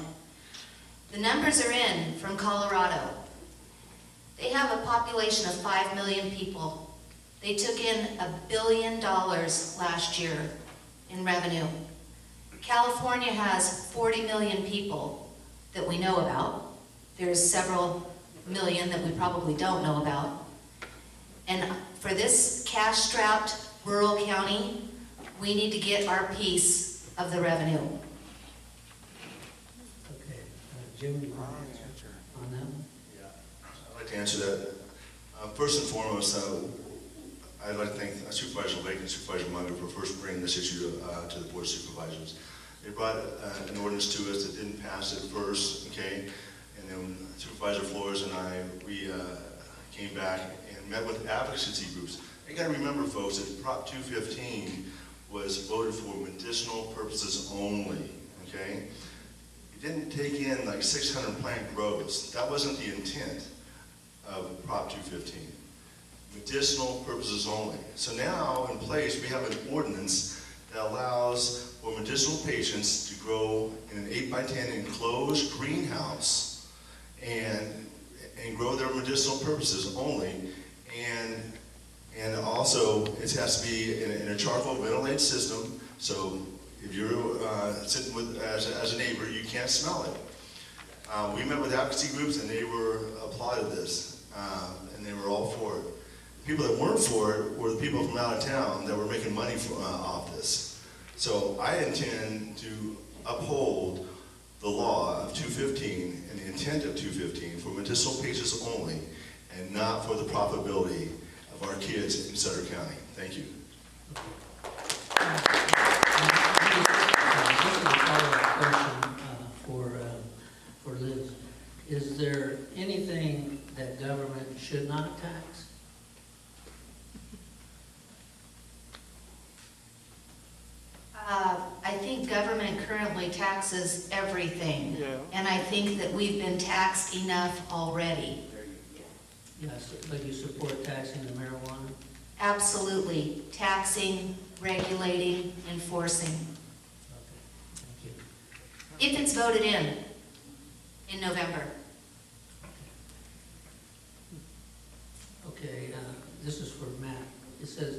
The numbers are in from Colorado. They have a population of 5 million people. They took in $1 billion last year in revenue. California has 40 million people that we know about. There's several million that we probably don't know about. And for this cash-strapped rural county, we need to get our piece of the revenue. Okay, Jim, you want to answer on that one? Yeah, I'd like to answer that. First and foremost, I'd like to thank Supervisor Lake and Supervisor Munger for first bringing this issue to the Board of Supervisors. They brought an ordinance to us that didn't pass at first, okay? And then Supervisor Flores and I, we came back and met with advocacy groups. You gotta remember, folks, that Prop 215 was voted for medicinal purposes only, okay? It didn't take in like 600 plant grows. That wasn't the intent of Prop 215. Medicinal purposes only. So now, in place, we have an ordinance that allows for medicinal patients to grow in an 8x10 enclosed greenhouse and grow their medicinal purposes only. And also, it has to be in a charcoal ventilated system, so if you're sitting with as a neighbor, you can't smell it. We met with advocacy groups, and they applauded this, and they were all for it. People that weren't for it were the people from out of town that were making money off this. So I intend to uphold the law of 215 and the intent of 215 for medicinal patients only, and not for the profitability of our kids in Sutter County. Thank you. This is a follow-up question for Liz. Is there anything that government should not tax? I think government currently taxes everything. Yeah. And I think that we've been taxed enough already. Yes, but you support taxing the marijuana? Absolutely. Taxing, regulating, enforcing. Okay, thank you. If it's voted in November. Okay, this is for Matt. It says,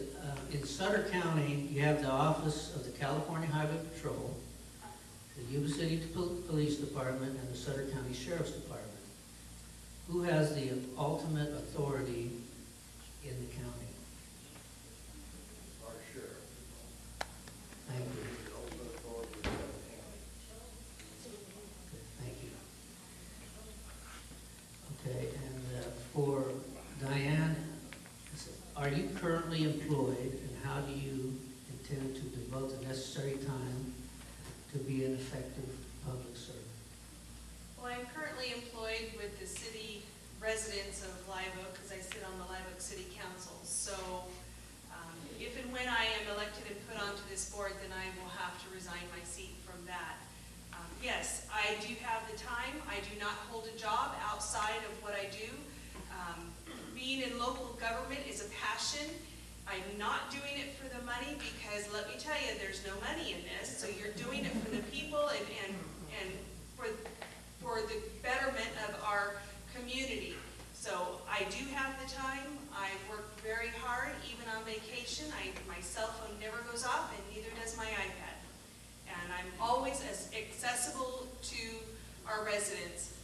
in Sutter County, you have the Office of the California Highway Patrol, the Yuba City Police Department, and the Sutter County Sheriff's Department. Who has the ultimate authority in the county? Our sheriff. Thank you. The ultimate authority of the county. Okay, thank you. Okay, and for Diane, are you currently employed, and how do you intend to devote the necessary time to be an effective public servant? Well, I'm currently employed with the city residents of Live Oak because I sit on the Live Oak City Council. So if and when I am elected and put onto this board, then I will have to resign my seat from that. Yes, I do have the time. I do not hold a job outside of what I do. Being in local government is a passion. I'm not doing it for the money because let me tell you, there's no money in this. So you're doing it for the people and for the betterment of our community. So I do have the time. I work very hard, even on vacation. My cell phone never goes off, and neither does my iPad. And I'm always as accessible to our residents.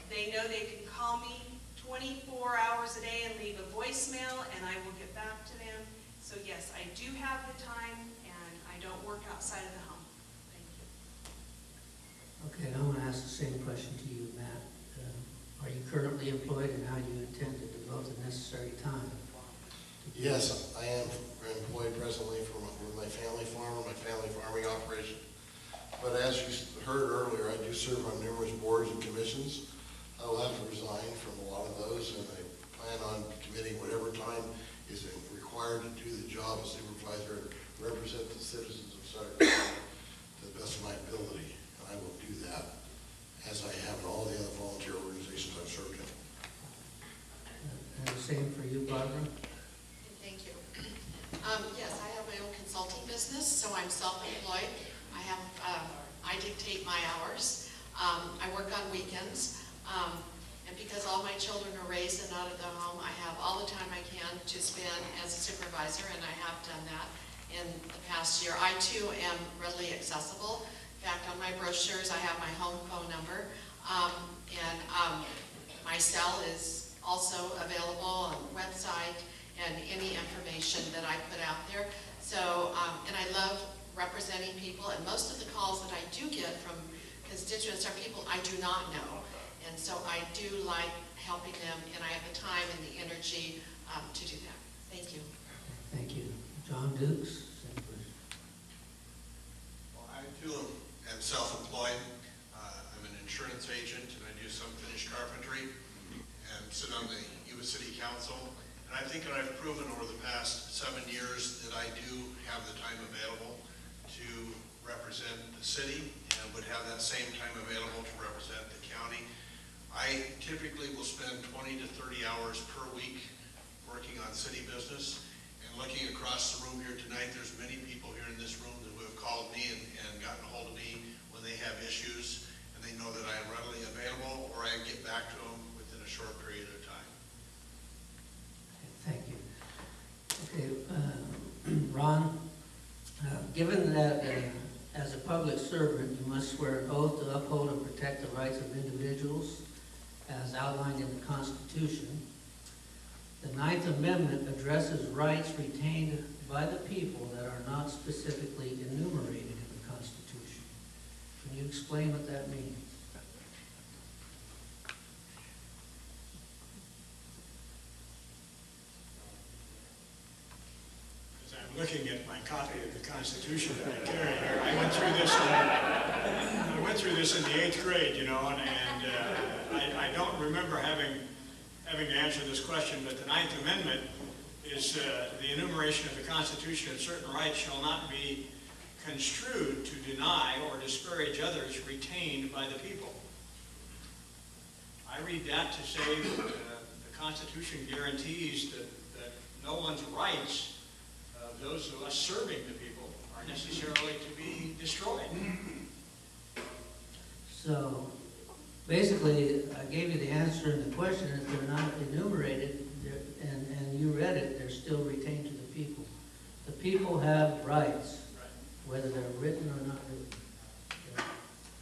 They know they can call me 24 hours a day and leave a voicemail, and I will get back to them. So yes, I do have the time, and I don't work outside of the home. Thank you. Okay, and I want to ask the same question to you, Matt. Are you currently employed, and how do you intend to devote the necessary time? Yes, I am employed presently with my family farm, my family farming operation. But as you heard earlier, I do serve on numerous boards and commissions. I will have to resign from a lot of those, and I plan on committing whatever time is required to do the job as supervisor and represent the citizens of Sutter County to the best of my ability. And I will do that, as I have in all the other volunteer organizations I've served in. And the same for you, Barbara? Thank you. Yes, I have my own consulting business, so I'm self-employed. I dictate my hours. I work on weekends. And because all my children are raised and out of the home, I have all the time I can to spend as a supervisor, and I have done that in the past year. I too am readily accessible. In fact, on my brochures, I have my home phone number. My cell is also available on the website and any information that I put out there. So, and I love representing people, and most of the calls that I do get from constituents are people I do not know. And so I do like helping them, and I have the time and the energy to do that. Thank you. Thank you. John Dukes? Same question. Well, I too am self-employed. I'm an insurance agent, and I do some finished carpentry and sit on the Yuba City Council. And I think that I've proven over the past 7 years that I do have the time available to represent the city, and would have that same time available to represent the county. I typically will spend 20 to 30 hours per week working on city business. And looking across the room here tonight, there's many people here in this room that have called me and gotten a hold of me when they have issues, and they know that I am readily available, or I get back to them within a short period of time. Thank you. Okay, Ron, given that as a public servant, you must swear an oath to uphold and protect the rights of individuals as outlined in the Constitution, the 9th Amendment addresses rights retained by the people that are not specifically enumerated in the Constitution. Can you explain what that means? As I'm looking at my copy of the Constitution that I carry here, I went through this in the 8th grade, you know, and I don't remember having to answer this question, but the 9th Amendment is the enumeration of the Constitution of certain rights shall not be construed to deny or disparage others retained by the people. I read that to say that the Constitution guarantees that no one's rights of those of us serving the people are necessarily to be destroyed. So, basically, I gave you the answer in the question. If they're not enumerated, and you read it, they're still retained to the people. The people have rights, whether they're written or not written.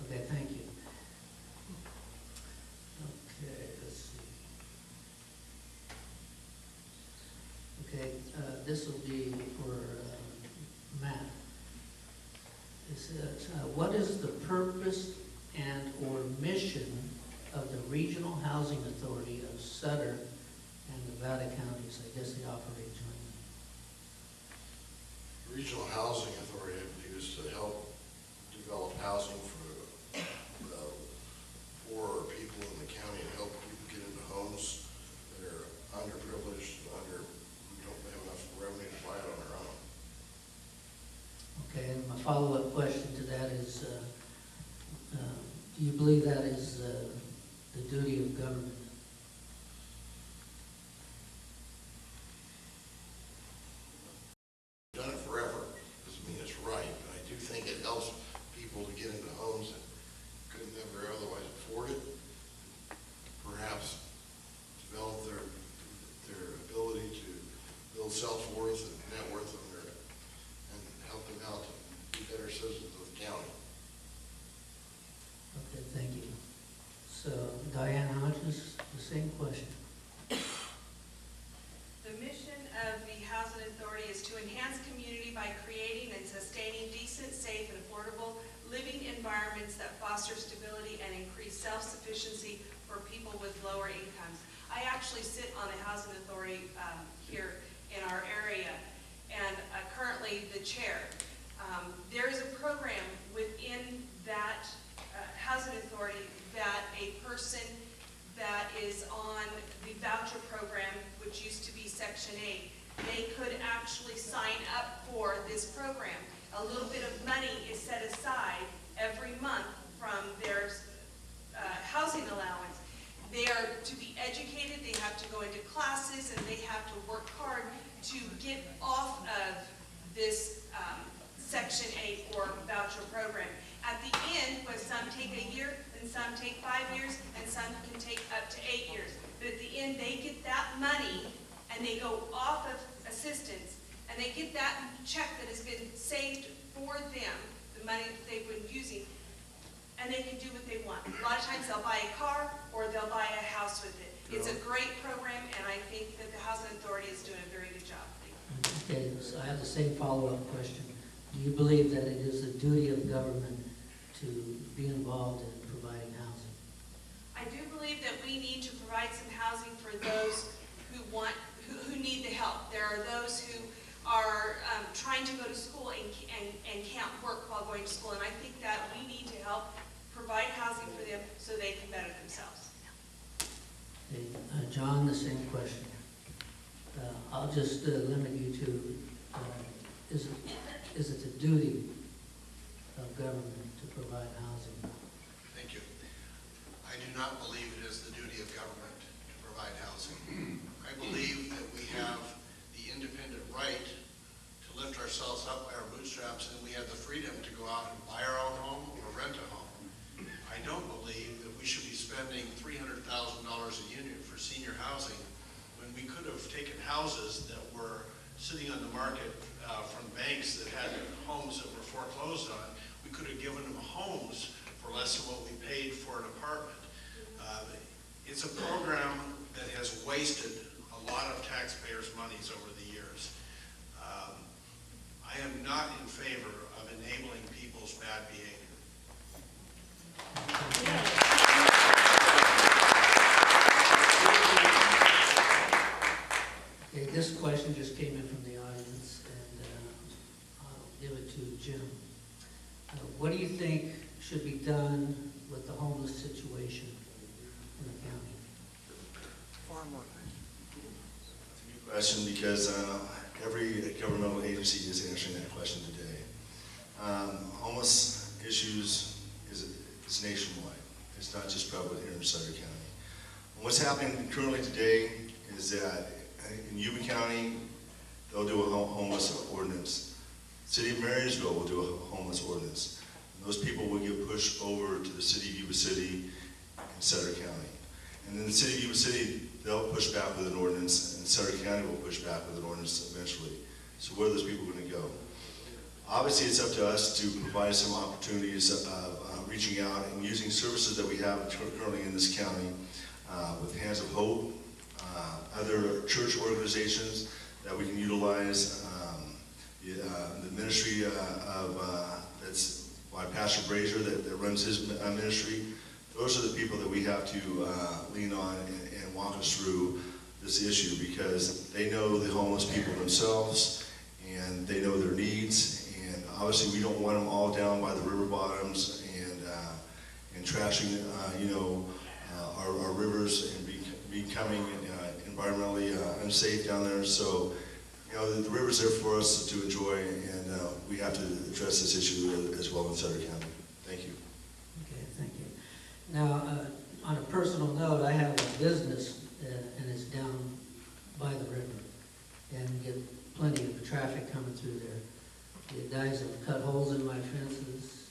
Okay, thank you. Okay, let's see. Okay, this will be for Matt. It says, what is the purpose and or mission of the Regional Housing Authority of Sutter and Nevada counties? I guess they operate jointly. The Regional Housing Authority, I believe, is to help develop housing for the poorer people in the county and help people get into homes that are underprivileged, who don't have enough revenue to buy it on their own. Okay, and my follow-up question to that is, do you believe that is the duty of government? Done it forever, doesn't mean it's right, but I do think it helps people to get into homes that could never otherwise afford it. Perhaps self-worth and net worth of America and help them out to be better citizens of the county. Okay, thank you. So Diane Hodges, the same question. The mission of the Housing Authority is to enhance community by creating and sustaining decent, safe, and affordable living environments that foster stability and increase self-sufficiency for people with lower incomes. I actually sit on the Housing Authority here in our area, and currently the chair. There is a program within that Housing Authority that a person that is on the voucher program, which used to be Section 8, they could actually sign up for this program. A little bit of money is set aside every month from their housing allowance. They are to be educated, they have to go into classes, and they have to work hard to get off of this Section 8 or voucher program. At the end, where some take a year, and some take 5 years, and some can take up to 8 years. But at the end, they get that money, and they go off of assistance, and they get that check that has been saved for them, the money that they've been using, and they can do what they want. A lot of times they'll buy a car or they'll buy a house with it. It's a great program, and I think that the Housing Authority is doing a very good job. Okay, so I have the same follow-up question. Do you believe that it is the duty of government to be involved in providing housing? I do believe that we need to provide some housing for those who need the help. There are those who are trying to go to school and can't work while going to school, and I think that we need to help provide housing for them so they can better themselves. Okay, John, the same question. I'll just limit you to, is it the duty of government to provide housing? Thank you. I do not believe it is the duty of government to provide housing. I believe that we have the independent right to lift ourselves up by our bootstraps, and we have the freedom to go out and buy our own home or rent a home. I don't believe that we should be spending $300,000 a unit for senior housing when we could have taken houses that were sitting on the market from banks that had homes that were foreclosed on. We could have given them homes for less than what we paid for an apartment. It's a program that has wasted a lot of taxpayers' monies over the years. I am not in favor of enabling people's bad behavior. Okay, this question just came in from the audience, and I'll give it to Jim. What do you think should be done with the homeless situation in the county? Question, because every governmental agency is answering that question today. Homeless issues is nationwide. It's not just prevalent here in Sutter County. And what's happening currently today is that in Yuba County, they'll do a homeless ordinance. City of Marysville will do a homeless ordinance. And those people will get pushed over to the city of Yuba City and Sutter County. And then the city of Yuba City, they'll push back with an ordinance, and Sutter County will push back with an ordinance eventually. So where are those people going to go? Obviously, it's up to us to provide some opportunities of reaching out and using services that we have currently in this county with Hands of Hope, other church organizations that we can utilize, the ministry that's by Pastor Brazier that runs his ministry. Those are the people that we have to lean on and walk us through this issue, because they know the homeless people themselves and they know their needs, and obviously we don't want them all down by the river bottoms and trashing our rivers and becoming environmentally unsafe down there. So the river's there for us to enjoy, and we have to address this issue as well in Sutter County. Thank you. Okay, thank you. Now, on a personal note, I have a business and it's down by the river, and get plenty of traffic coming through there. The guys have cut holes in my fences.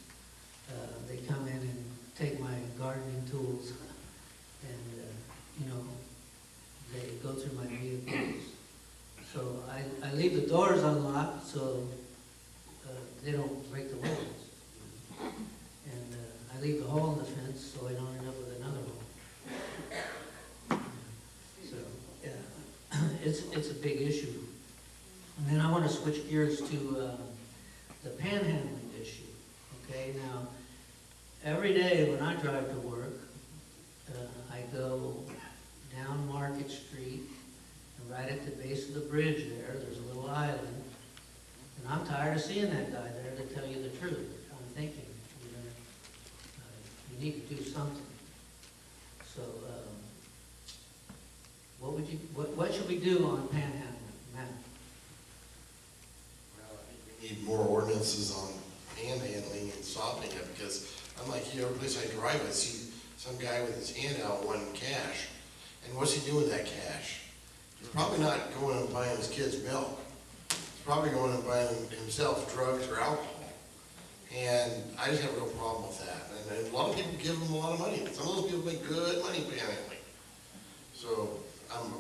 They come in and take my gardening tools, and they go through my vehicles. So I leave the doors unlocked so they don't break the windows. And I leave the hole in the fence so I don't end up with another hole. So, yeah, it's a big issue. And then I want to switch gears to the panhandling issue. Okay, now, every day when I drive to work, I go down Market Street, and right at the base of the bridge there's a little island. And I'm tired of seeing that guy there, to tell you the truth. I'm thinking, you need to do something. So, what should we do on panhandling, Matt? Well, I think we need more ordinances on panhandling and stopping it, because unlike every place I drive, I see some guy with his hand out wanting cash. And what's he doing with that cash? He's probably not going and buying his kids milk. He's probably going and buying himself drugs or alcohol. And I just have a real problem with that. And a lot of people give him a lot of money. Some of those people make good money panhandling. So I'm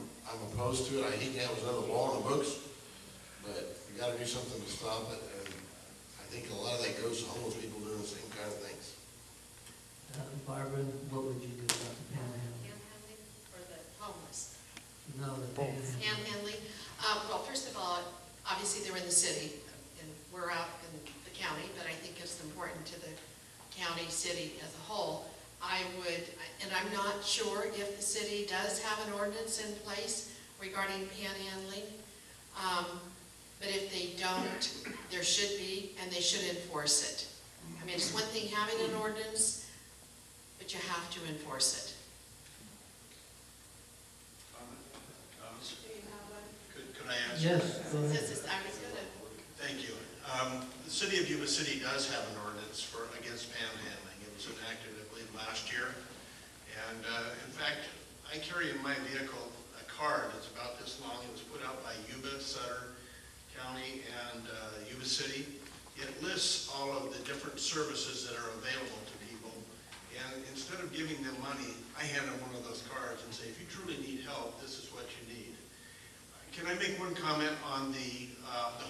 opposed to it. I hate to have another law in the books, but we got to do something to stop it. And I think a lot of that goes to homeless people doing the same kind of things. Barbara, what would you do about the panhandling? Panhandling or the homeless? No, the panhandling. Panhandling. Well, first of all, obviously they're in the city, and we're out in the county, but I think it's important to the county, city as a whole. I would, and I'm not sure if the city does have an ordinance in place regarding panhandling, but if they don't, there should be, and they should enforce it. I mean, it's one thing having an ordinance, but you have to enforce it. Could I answer? Yes, go ahead. I was gonna. Thank you. The city of Yuba City does have an ordinance against panhandling. It was enacted, I believe, last year. And in fact, I carry in my vehicle a card that's about this long. It was put out by Yuba, Sutter County, and Yuba City. It lists all of the different services that are available to people. And instead of giving them money, I hand them one of those cards and say, if you truly need help, this is what you need. Can I make one comment on the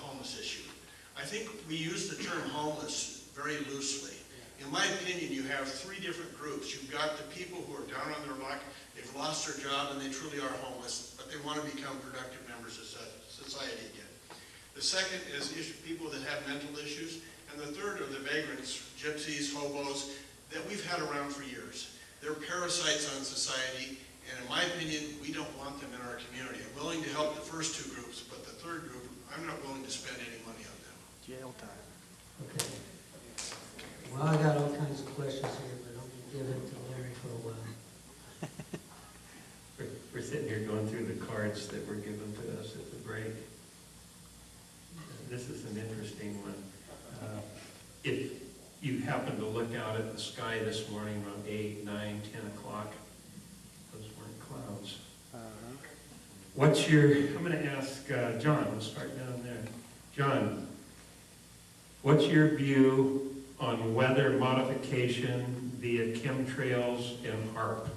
homeless issue? I think we use the term homeless very loosely. In my opinion, you have three different groups. You've got the people who are down on their luck, they've lost their job, and they truly are homeless, but they want to become productive members of society again. The second is people that have mental issues, and the third are the vagrants, gypsies, hobos, that we've had around for years. They're parasites on society, and in my opinion, we don't want them in our community. I'm willing to help the first two groups, but the third group, I'm not willing to spend any money on them. Jail time. Okay. Well, I got all kinds of questions here, but I'm going to give it to Larry for a while. We're sitting here going through the cards that were given to us at the break. This is an interesting one. If you happen to look out at the sky this morning around 8, 9, 10 o'clock, those weren't clouds. What's your, I'm going to ask John, we'll start down there. John, what's your view on weather modification via chemtrails and HAARP?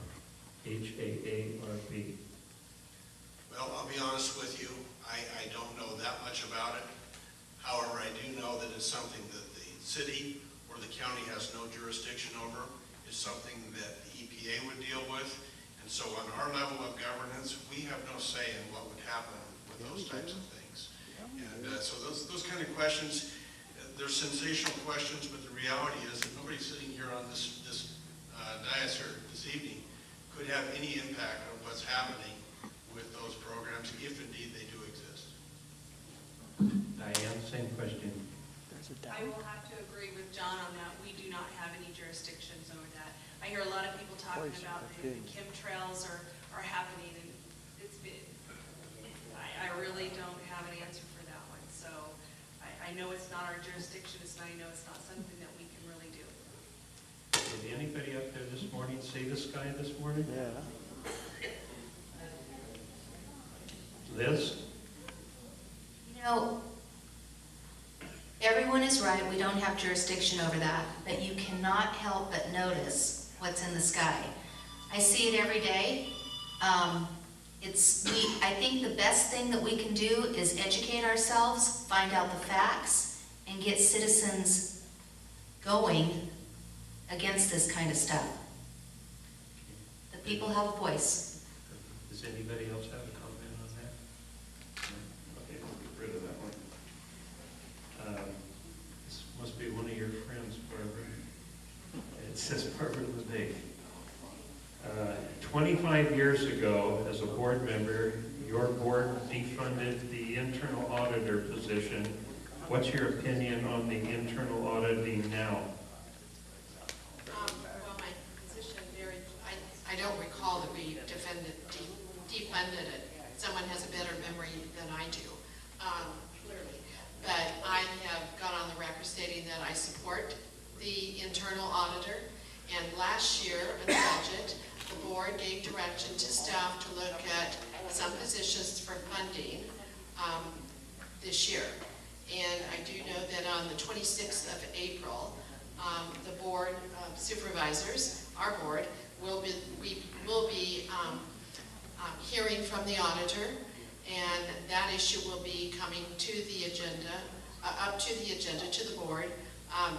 H-A-A-R-P. Well, I'll be honest with you, I don't know that much about it. However, I do know that it's something that the city or the county has no jurisdiction over. It's something that the EPA would deal with. And so on our level of governance, we have no say in what would happen with those types of things. And so those kind of questions, they're sensational questions, but the reality is that nobody sitting here on this dais here this evening could have any impact on what's happening with those programs, if indeed they do exist. Diane, same question. I will have to agree with John on that. We do not have any jurisdictions over that. I hear a lot of people talking about the chemtrails are happening, and it's been, I really don't have an answer for that one. So I know it's not our jurisdiction, I know it's not something that we can really do. Did anybody up there this morning see the sky this morning? Yeah. Liz? You know, everyone is right, we don't have jurisdiction over that, but you cannot help but notice what's in the sky. I see it every day. I think the best thing that we can do is educate ourselves, find out the facts, and get citizens going against this kind of stuff. The people have a voice. Does anybody else have a comment on that? Okay, we'll get rid of that one. This must be one of your friends, Barbara. It says Barbara LeBig. 25 years ago, as a board member, your board defunded the internal auditor position. What's your opinion on the internal auditing now? Well, my position I don't recall that we defunded it. Someone has a better memory than I do, clearly. But I have gone on the record stating that I support the internal auditor. And last year in the budget, the board gave direction to staff to look at some positions for funding this year. And I do know that on the 26th of April, the Board of Supervisors, our board, we will be hearing from the auditor, and that issue will be coming to the agenda, up to the agenda to the board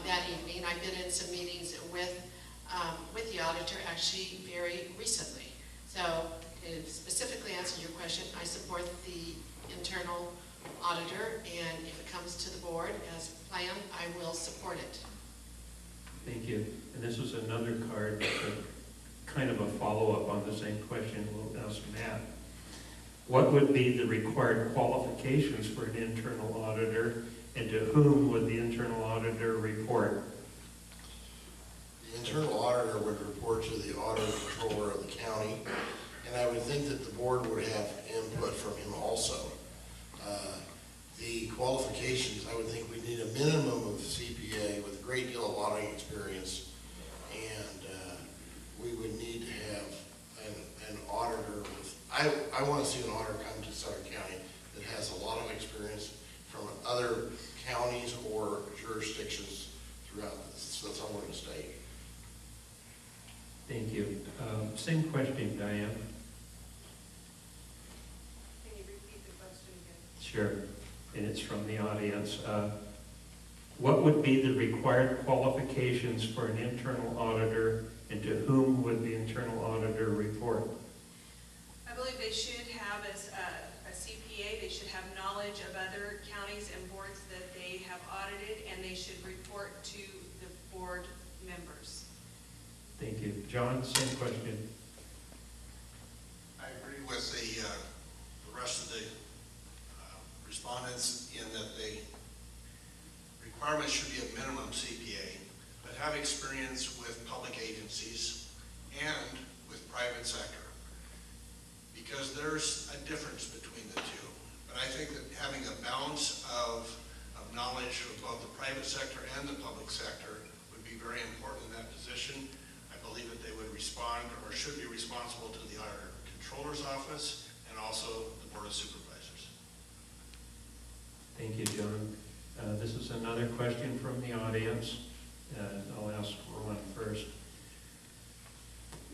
that evening. I've been in some meetings with the auditor actually very recently. So to specifically answer your question, I support the internal auditor, and if it comes to the board as planned, I will support it. Thank you. And this is another card, that's kind of a follow-up on the same question we'll ask Matt. What would be the required qualifications for an internal auditor, and to whom would the internal auditor report? The internal auditor would report to the audit controller of the county, and I would think that the board would have input from him also. The qualifications, I would think we need a minimum of CPA with a great deal of auditing experience, and we would need to have an auditor with, I want to see an auditor come to Sutter County that has a lot of experience from other counties or jurisdictions throughout the southern state. Thank you. Same question, Diane. Can you repeat the question again? Sure. And it's from the audience. What would be the required qualifications for an internal auditor, and to whom would the internal auditor report? I believe they should have a CPA. They should have knowledge of other counties and boards that they have audited, and they should report to the board members. Thank you. John, same question. I agree with the rest of the respondents in that the requirement should be a minimum CPA, but have experience with public agencies and with private sector, because there's a difference between the two. But I think that having a balance of knowledge of both the private sector and the public sector would be very important in that position. I believe that they would respond, or should be responsible, to the Auditor Controller's Office and also the Board of Supervisors. Thank you, John. This is another question from the audience. I'll ask Ron first.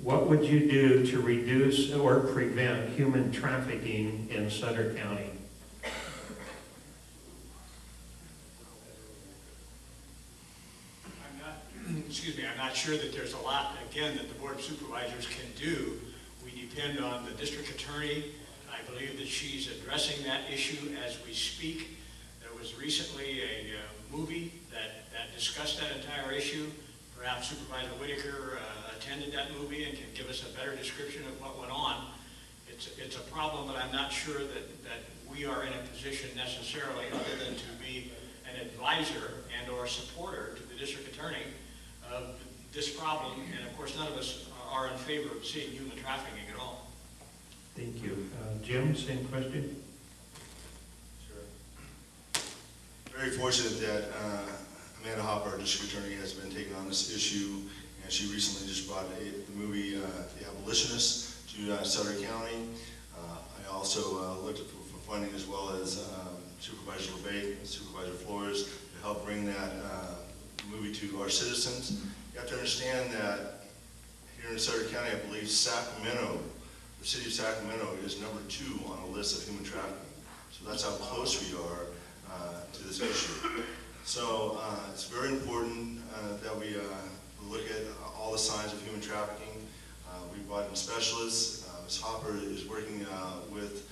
What would you do to reduce or prevent human trafficking in Sutter County? I'm not sure that there's a lot, again, that the Board of Supervisors can do. We depend on the district attorney. I believe that she's addressing that issue as we speak. There was recently a movie that discussed that entire issue. Perhaps Supervisor Whitaker attended that movie and can give us a better description of what went on. It's a problem, but I'm not sure that we are in a position necessarily, other than to be an advisor and or supporter to the district attorney of this problem. And of course, none of us are in favor of seeing human trafficking at all. Thank you. Jim, same question? Sure. Very fortunate that Amanda Hopper, our district attorney, has been taking on this issue, and she recently just brought the movie The Abolitionist to Sutter County. I also looked for funding, as well as Supervisor LeBay and Supervisor Flores, to help bring that movie to our citizens. You have to understand that here in Sutter County, I believe Sacramento the city of Sacramento is #2 on the list of human trafficking. So that's how close we are to this issue. So it's very important that we look at all the signs of human trafficking. We brought in specialists. Ms. Hopper is working with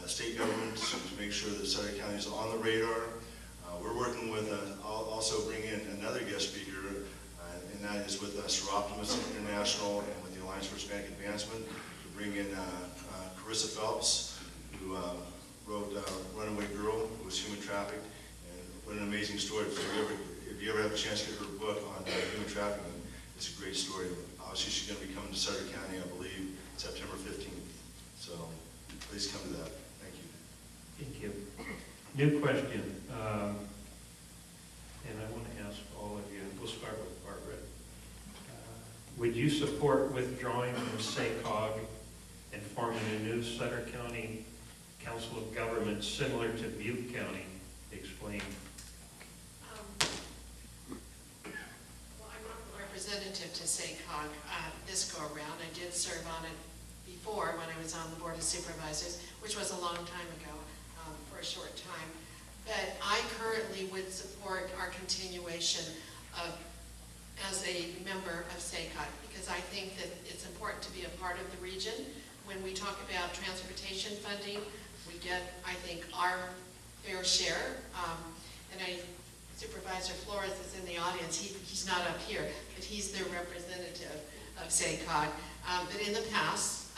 state governments to make sure that Sutter County is on the radar. We're working with, also bring in another guest speaker, and that is with Seroptimus International and with the Alliance for Hispanic Advancement, to bring in Carissa Phelps, who wrote Runaway Girl, who was human trafficked. And what an amazing story. If you ever have a chance to get her book on human trafficking, it's a great story. Obviously, she's going to be coming to Sutter County, I believe, September 15th. So please come to that. Thank you. Thank you. New question, and I want to ask all of you. We'll start with Barbara. Would you support withdrawing from SACOG and forming a new Sutter County Council of Governments similar to Butte County? Explain. Well, I'm not the representative to SACOG this go around. I did serve on it before when I was on the Board of Supervisors, which was a long time ago, for a short time. But I currently would support our continuation as a member of SACOG, because I think that it's important to be a part of the region. When we talk about transportation funding, we get, I think, our fair share. Supervisor Flores is in the audience. He's not up here, but he's the representative of SACOG. But in the past,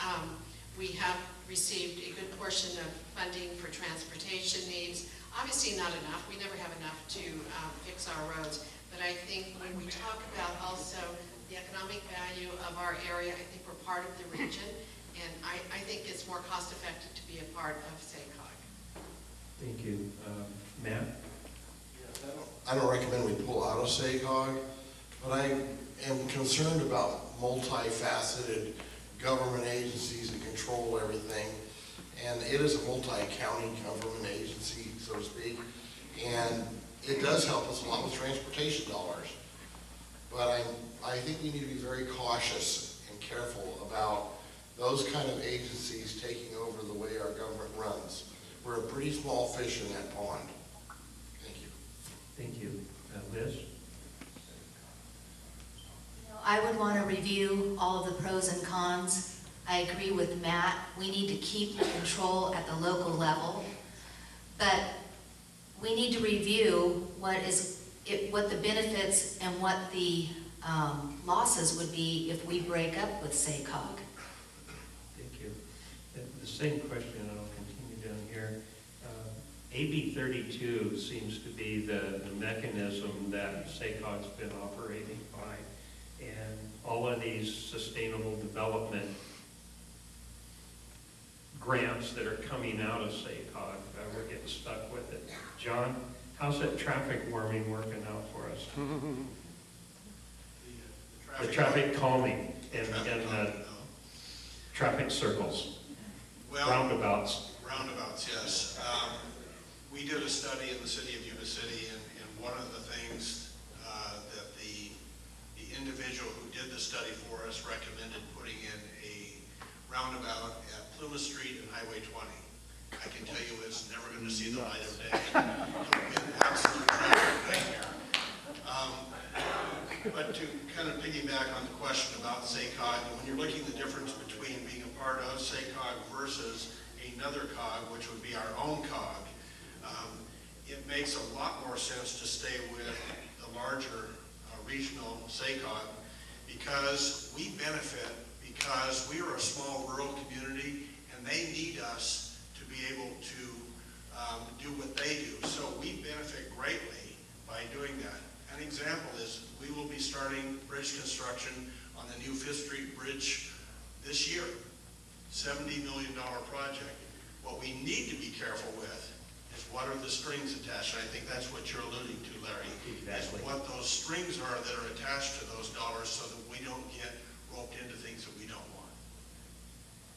we have received a good portion of funding for transportation needs. Obviously not enough. We never have enough to fix our roads. But I think when we talk about also the economic value of our area, I think we're part of the region. And I think it's more cost effective to be a part of SACOG. Thank you. Matt? I don't recommend we pull out of SACOG, but I am concerned about multifaceted government agencies that control everything. And it is a multi-county government agency, so to speak. And it does help us a lot with transportation dollars. But I think we need to be very cautious and careful about those kind of agencies taking over the way our government runs. We're a pretty small fish in that pond. Thank you. Thank you. Liz? I would want to review all of the pros and cons. I agree with Matt. We need to keep the control at the local level, but we need to review what the benefits and what the losses would be if we break up with SACOG. Thank you. The same question, and I'll continue down here. AB 32 seems to be the mechanism that SACOG's been operating by, and all of these sustainable development grants that are coming out of SACOG, we're getting stuck with it. John, how's that traffic warming working out for us? The traffic calming and traffic circles, roundabouts. Roundabouts, yes. We did a study in the city of Yuba City, and one of the things that the individual who did the study for us recommended putting in a roundabout at Plymouth Street and Highway 20. I can tell you it's never going to see the light of day. It'll be an absolute traffic nightmare. But to kind of piggyback on the question about SACOG, when you're looking at the difference between being a part of SACOG versus another COG, which would be our own COG, it makes a lot more sense to stay with the larger regional SACOG, because we benefit because we are a small rural community and they need us to be able to do what they do. So we benefit greatly by doing that. An example is we will be starting bridge construction on the new 5th Street Bridge this year, $70 million project. What we need to be careful with is what are the strings attached. And I think that's what you're alluding to, Larry. Exactly. Is what those strings are that are attached to those dollars so that we don't get roped into things that we don't want.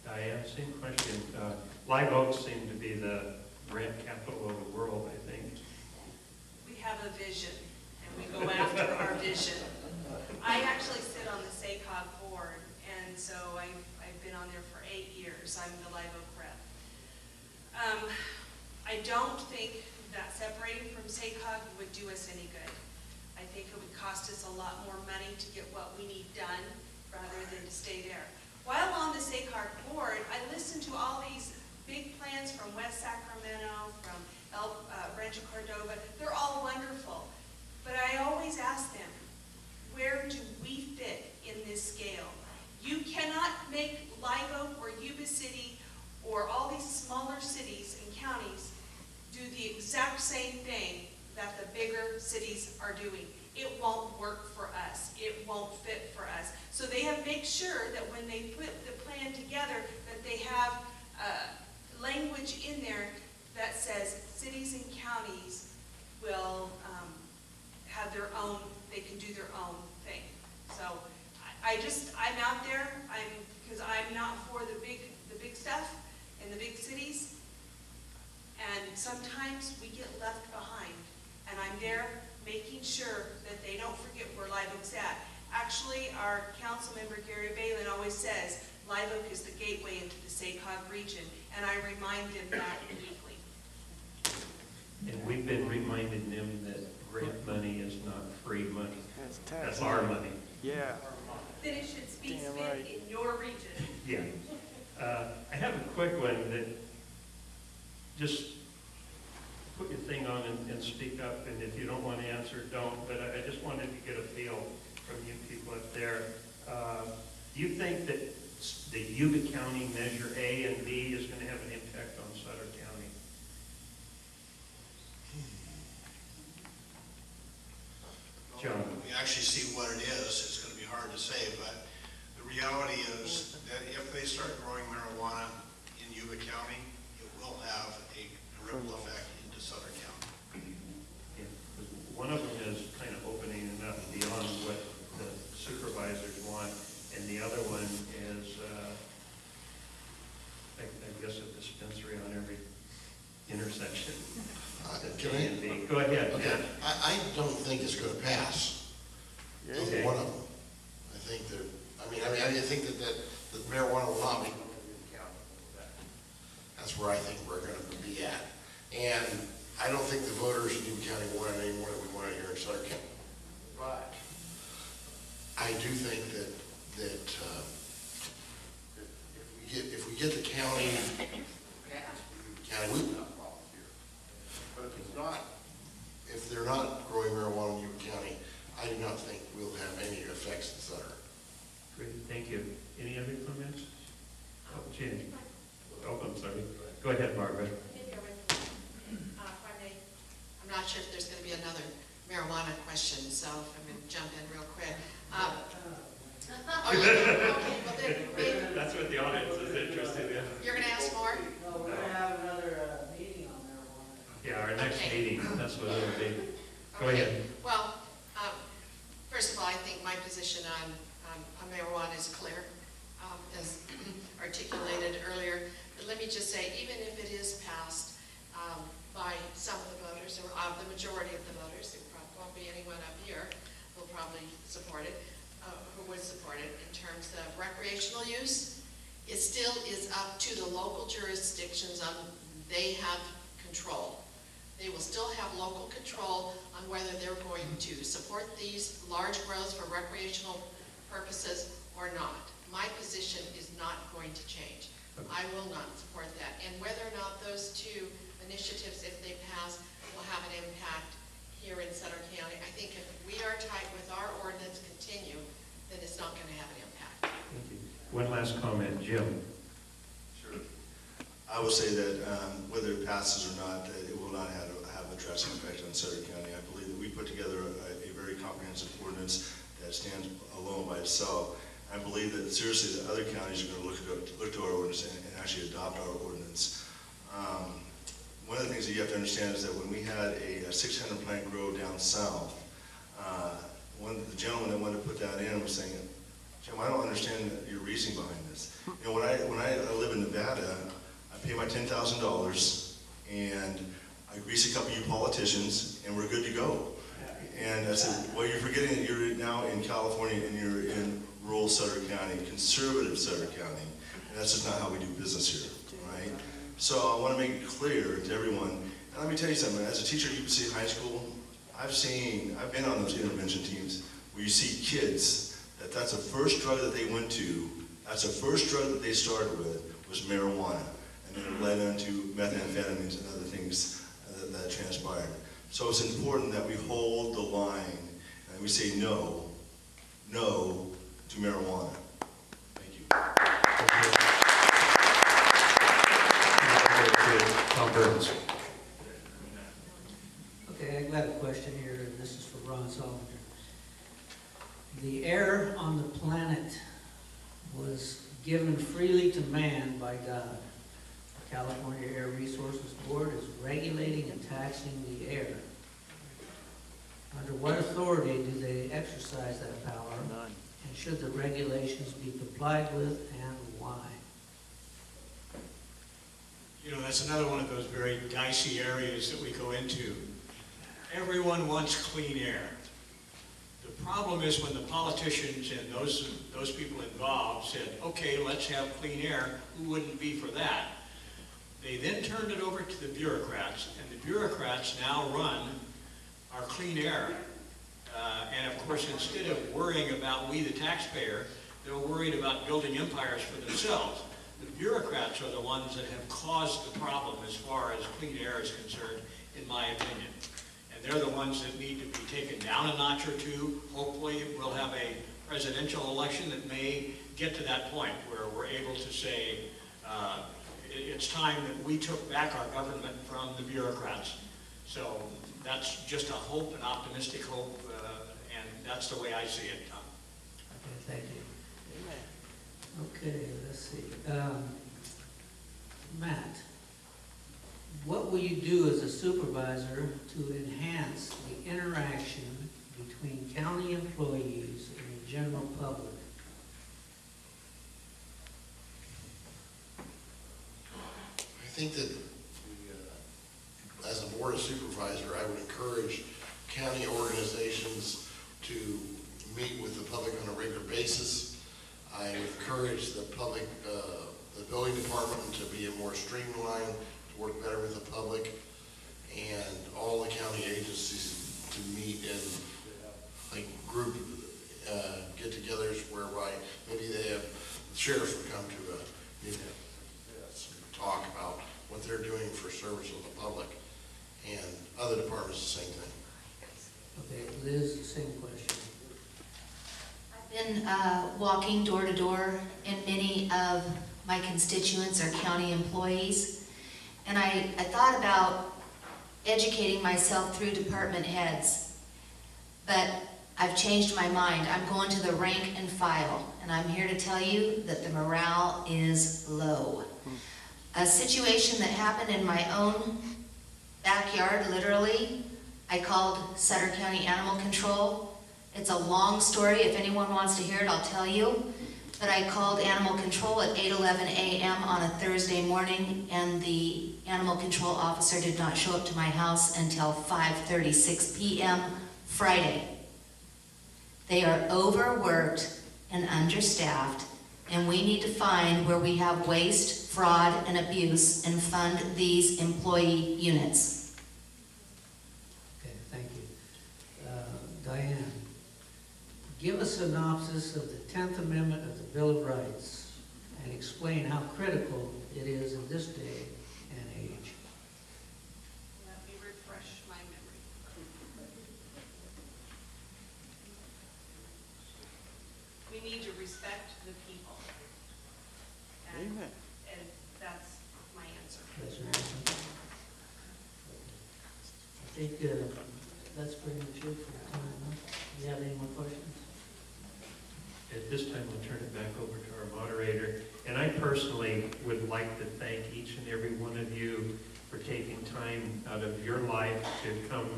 Diane, same question. Live oaks seem to be the rent capital of the world, I think. We have a vision, and we go after our vision. I actually sit on the SACOG board, and so I've been on there for 8 years. SACOG would do us any good. I think it would cost us a lot more money to get what we need done rather than to stay there. While on the SACOG board, I listened to all these big plans from West Sacramento, from Rancho Cordova. They're all wonderful. But I always ask them, where do we fit in this scale? You cannot make Live Oak or Yuba City or all these smaller cities and counties do the exact same thing that the bigger cities are doing. It won't work for us. It won't fit for us. So they have made sure that when they put the plan together, that they have language in there that says cities and counties will have their own, they can do their own thing. So I'm out there, because I'm not for the big stuff in the big cities. And sometimes we get left behind. And I'm there making sure that they don't forget where Live Oak's at. Actually, our council member Gary Balin always says, Live Oak is the gateway into the SACOG region. And I remind him that weekly. And we've been reminding them that grant money is not free money. That's our money. Yeah. Then it should speak Damn spit right. in your region. Yeah. I have a quick one that just put your thing on and speak up, and if you don't want to answer, don't, but I just wanted to get a feel from you people up there. Do you think that the Yuba County Measure A and B is going to have an impact on Sutter County? John? When you actually see what it is, it's going to be hard to say, but the reality is that if they start growing marijuana in Yuba County, it will have a ripple effect into Sutter County. Yeah, 'cause one of them is kind of opening it up beyond what the supervisors want, and the other one is, I guess, a dispensary on every intersection. Can I? A and B. Go ahead. Okay, Yeah. I don't think it's gonna pass, either Okay. one of them. I think that, I think that marijuana will not be. That's where I think we're gonna be at. And I don't think the voters in Yuba County want it any more than we want it here in Sutter County. But I do think that if we get the county passed, we will have problems here. But if it's not, if they're not growing marijuana in Yuba County, I do not think we'll have any effects in Sutter. Great, thank you. Any other comments? Oh, Jen. Oh, I'm sorry. Go ahead, Margaret. I'm not sure if there's going to be another marijuana question, so I'm going to jump in real quick. Okay, well then, That's what the audience is interested in. you're going to ask more? No, we're gonna have another meeting on marijuana. Yeah, our next Okay. meeting, that's what it'll be. Go Okay. ahead. Well, first of all, I think my position on marijuana is clear, as articulated earlier. But let me just say, even if it is passed by some of the voters, or the majority of the voters, there probably won't be anyone up here who will probably support it, who would support it in terms of recreational use. It still is up to the local jurisdictions on, they have control. They will still have local control on whether they're going to support these large growths for recreational purposes or not. My position is not going to change. I will not support that. And whether or not those two initiatives, if they pass, will have an impact here in Sutter County, I think if we are tight with our ordinance continue, then it's not going to have an impact. Thank you. One last comment, Jim. Sure. I will say that whether it passes or not, it will not have a drastic effect on Sutter County. I believe that we put together a very comprehensive ordinance that stands alone by itself. I believe that seriously that other counties are going to look to our ordinance and actually adopt our ordinance. One of the things that you have to understand is that when we had a 600 plant grow down south, the gentleman that wanted to put that in was saying, Jim, I don't understand your reasoning behind this. You know, when I live in Nevada, I pay my $10,000 and I grease a couple of you politicians and we're good to go. And I said, well, you're forgetting that you're now in California and you're in rural Sutter County, conservative Sutter County. And that's just not how we do business here, right? So I want to make it clear to everyone, And let me tell you something, as a teacher at UPC High School, I've been on those intervention teams where you see kids that's the first drug that they went to, that's the first drug that they started with was marijuana. And then it led into methamphetamines and other things that transpired. So it's important that we hold the line and we say no to marijuana. Thank you. Tom Burns. Okay, I've got a question here, and this is for Ron Solinger. The air on the planet was given freely to man by God. The California Air Resources Board is regulating and taxing the air. Under what authority do they exercise that power? None. And should the regulations be complied with, and why? You know, that's another one of those very dicey areas that we go into. Everyone wants clean air. The problem is when the politicians and those people involved said, okay, let's have clean air, who wouldn't be for that? They then turned it over to the bureaucrats, and the bureaucrats now run our clean air. And of course, instead of worrying about we, the taxpayer, they're worried about building empires for themselves. The bureaucrats are the ones that have caused the problem as far as clean air is concerned, in my opinion. And they're the ones that need to be taken down a notch or two. Hopefully, we'll have a presidential election that may get to that point where we're able to say, it's time that we took back our government from the bureaucrats. So that's just a hope, an optimistic hope, and that's the way I see it, Tom. Okay, thank you. Okay, let's see. Matt, what will you do as a supervisor to enhance the interaction between county employees and the general public? I think that as a board of supervisor, I would encourage county organizations to meet with the public on a regular basis. I encourage the public, the building department to be more streamlined, to work better with the public, and all the county agencies to meet in like group get-togethers whereby maybe they have, the sheriff would come to a talk about what they're doing for service of the public, and other departments the same thing. Okay, Liz, same question. I've been walking door to door in many of my constituents or county employees, and I thought about educating myself through department heads, but I've changed my mind. I'm going to the rank and file, and I'm here to tell you that the morale is low. A situation that happened in my own backyard, literally, I called Sutter County Animal Control. It's a long story. If anyone wants to hear it, I'll tell you. But I called Animal Control at 8:11 a.m. on a Thursday morning, and the animal control officer did not show up to my house until 5:36 p.m. Friday. They are overworked and understaffed, and we need to find where we have waste, fraud, and abuse and fund these employee units. Okay, thank you. Diane, give a synopsis of the 10th Amendment of the Bill of Rights and explain how critical it is in this day and age. Let me refresh my memory. We need to respect the people. Amen. And that's my answer. That's your answer. I think that's pretty much it for time. Huh? Do you have any more questions? At this time, I'll turn it back over to our moderator. And I personally would like to thank each and every one of you for taking time out of your life to come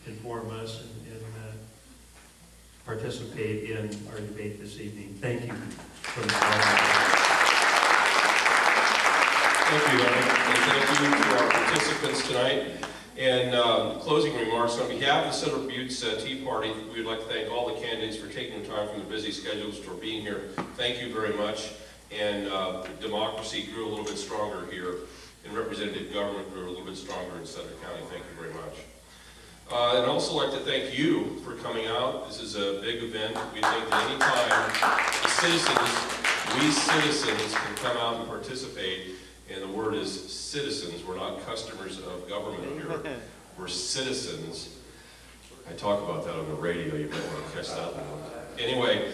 inform us and participate in our debate this evening. Thank you from the audience. Thank you, Ronnie, and thank you to our participants tonight. And closing remarks, on behalf of the Sutter Buttes Tea Party, we would like to thank all the candidates for taking the time from their busy schedules for being here. Thank you very much. And democracy grew a little bit stronger here and representative government are a little bit stronger in Sutter County. Thank you very much. And I'd also like to thank you for coming out. This is a big event. We think that any time we citizens can come out and participate, and the word is citizens. We're not customers of government here. We're citizens. I talk about that on the radio. You might want to catch that one. Anyway,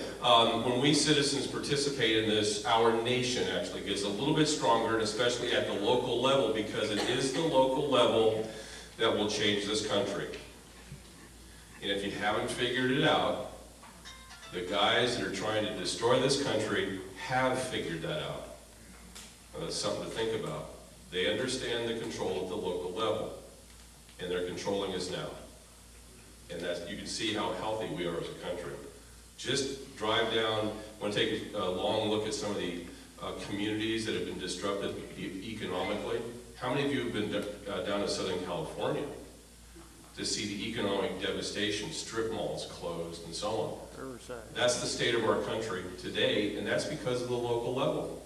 when we citizens participate in this, our nation actually gets a little bit stronger, and especially at the local level, because it is the local level that will change this country. And if you haven't figured it out, the guys that are trying to destroy this country have figured that out. And that's something to think about. They understand the control at the local level, and they're controlling us now. And that's, you can see how healthy we are as a country. Just drive down, I want to take a long look at some of the communities that have been disrupted economically. How many of you have been down to Southern California to see the economic devastation, strip malls closed and so on? That's the state of our country today, and that's because of the local level.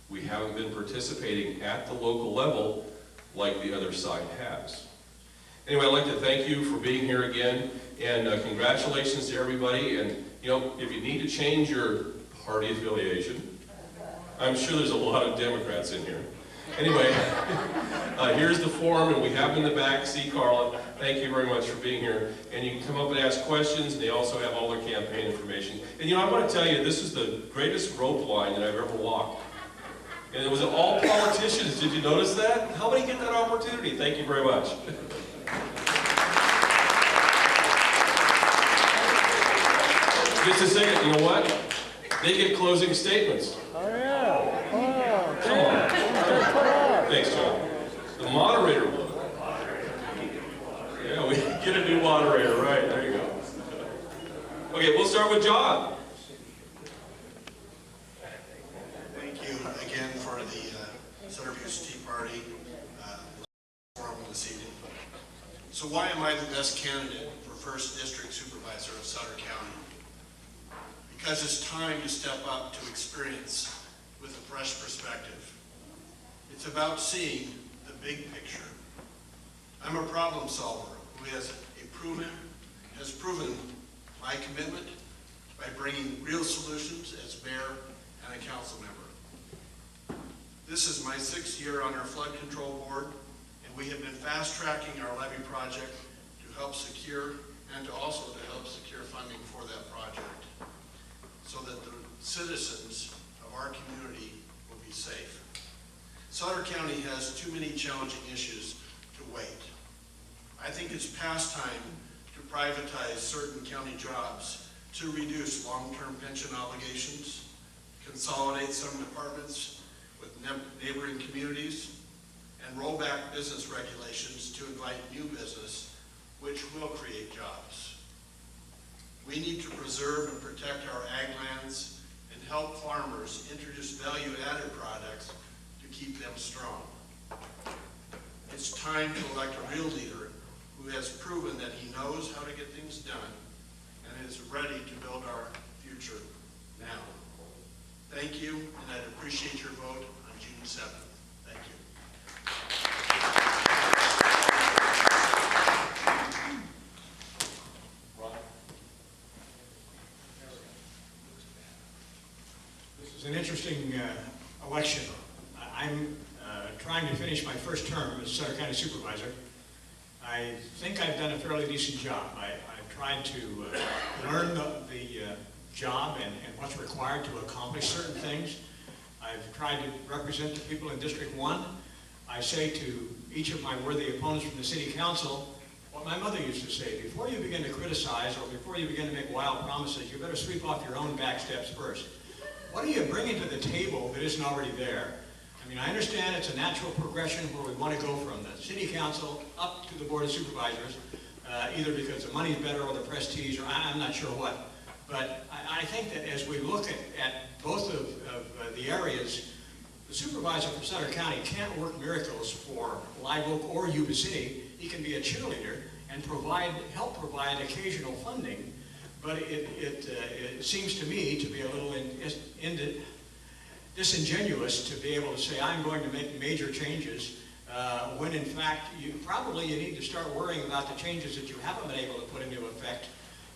We haven't been participating at the local level like the other side has. Anyway, I'd like to thank you for being here again, and congratulations to everybody. And you know, if you need to change your party affiliation, I'm sure there's a lot of Democrats in here. Anyway, here's the form, and we have in the back. See Carla. Thank you very much for being here. And you can come up and ask questions, and they also have all their campaign information. And you know, I want to tell you, this is the greatest rope line that I've ever walked. And it was all politicians. Did you notice that? How many get that opportunity? Thank you very much. Just a second, you know what? They get closing statements. Oh, yeah. Oh, come on. Thanks, John. The moderator will. Yeah, we get a new moderator, right? There you go. Okay, we'll start with John. Thank you again for the Sutter Tea Party forum this evening. So why am I the best candidate for 1st District Supervisor of Sutter County? Because it's time to step up to experience with a fresh perspective. It's about seeing the big picture. I'm a problem solver who has proven my commitment by bringing real solutions as mayor and a council member. This is my 6th year on our flood control board, and we have been fast-tracking our levee project to help secure and to help secure funding for that project, so that the citizens of our community will be safe. Sutter County has too many challenging issues to wait. I think it's past time to privatize certain county jobs to reduce long-term pension obligations, consolidate some departments with neighboring communities, and roll back business regulations to invite new business, which will create jobs. We need to preserve and protect our ag lands and help farmers introduce value-added products to keep them strong. It's time to elect a real leader who has proven that he knows how to get things done and is ready to build our future now. Thank you, and I'd appreciate your vote on June 7th. Thank you. It's an interesting election. I'm trying to finish my first term as Sutter County Supervisor. I think I've done a fairly decent job. I've tried to learn the job and what's required to accomplish certain things. I've tried to represent the people in District 1. I say to each of my worthy opponents from the City Council what my mother used to say: before you begin to criticize or before you begin to make wild promises, you better sweep off your own back steps first. What are you bringing to the table that isn't already there? I mean, I understand it's a natural progression where we want to go from the City Council up to the Board of Supervisors, either because the money's better or the prestige, or I'm not sure what. But I think that as we look at both of the areas, the supervisor for Sutter County can't work miracles for Live Oak or Yuba City. He can be a cheerleader and help provide occasional funding. But it seems to me to be a little disingenuous to be able to say, I'm going to make major changes, when in fact, you need to start worrying about the changes that you haven't been able to put into effect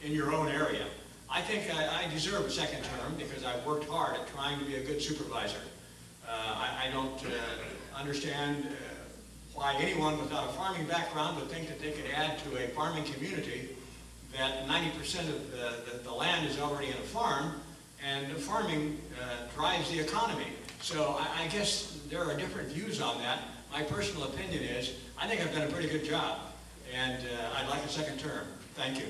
in your own area. I think I deserve a second term because I've worked hard at trying to be a good supervisor. I don't understand why anyone without a farming background would think that they could add to a farming community that 90% of the land is already in a farm, and farming drives the economy. So I guess there are different views on that. My personal opinion is, I think I've done a pretty good job, and I'd like a second term. Thank you.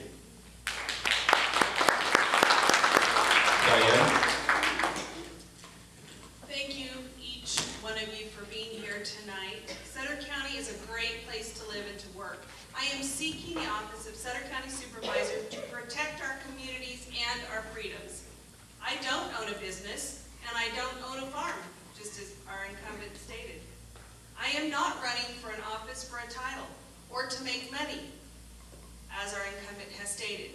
Diane? Thank you, each one of you, for being here tonight. Sutter County is a great place to live and to work. I am seeking the office of Sutter County Supervisor to protect our communities and our freedoms. I don't own a business, and I don't own a farm, just as our incumbent stated. I am not running for an office for a title or to make money, as our incumbent has stated.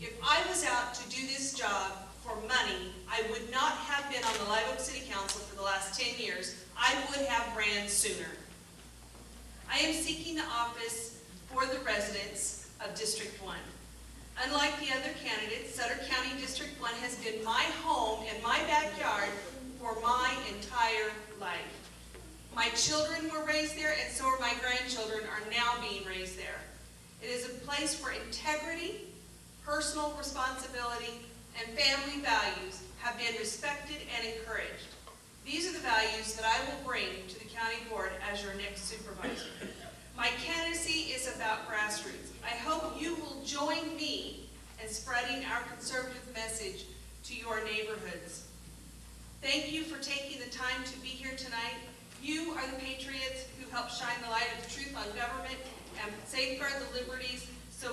If I was out to do this job for money, I would not have been on the Live Oak City Council for the last 10 years. I would have ran sooner. I am seeking the office for the residents of District 1. Unlike the other candidates, Sutter County District 1 has been my home and my backyard for my entire life. My children were raised there, and so are my grandchildren are now being raised there. It is a place where integrity, personal responsibility, and family values have been respected and encouraged. These are the values that I will bring to the county board as your next supervisor. My candidacy is about grassroots. I hope you will join me in spreading our conservative message to your neighborhoods. Thank you for taking the time to be here tonight. You are the patriots who help shine the light of the truth on government and safeguard the liberties so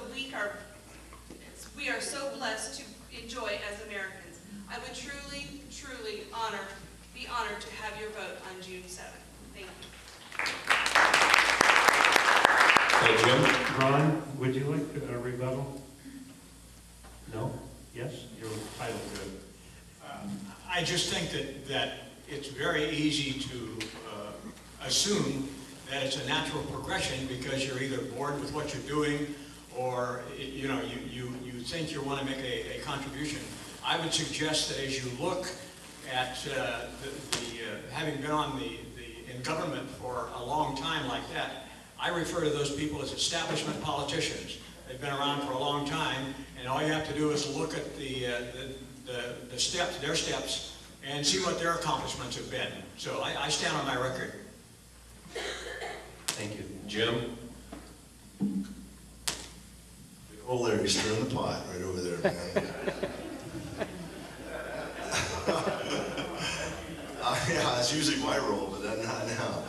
we are so blessed to enjoy as Americans. I would truly, truly be honored to have your vote on June 7th. Thank you. Hey, Jim? Ron, would you like a rebuttal? No? Yes? Your title good. I just think that it's very easy to assume that it's a natural progression because you're either bored with what you're doing or you think you want to make a contribution. I would suggest that as you look at having been in government for a long time like that, I refer to those people as establishment politicians. They've been around for a long time, and all you have to do is look at their steps, and see what their accomplishments have been. So I stand on my record. Thank you. Jim? Oh, Larry, stirring the pot right over there, man. Yeah, it's usually my role, but that's not now.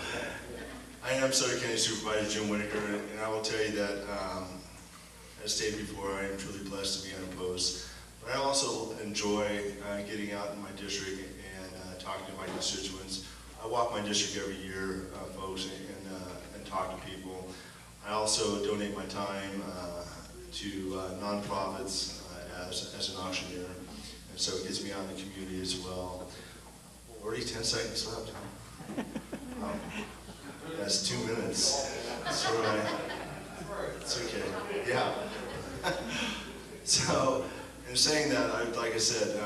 I am Sutter County Supervisor Jim Whitaker, and I will tell you that, as stated before, I am truly blessed to be unopposed. But I also enjoy getting out in my district and talking to my constituents. I walk my district every year, folks, and talk to people. I also donate my time to nonprofits as an auctioneer, and so it gets me out in the community as well. Already 10 seconds left, huh? That's 2 minutes. That's all right. It's okay. Yeah. So, in saying that, like I said,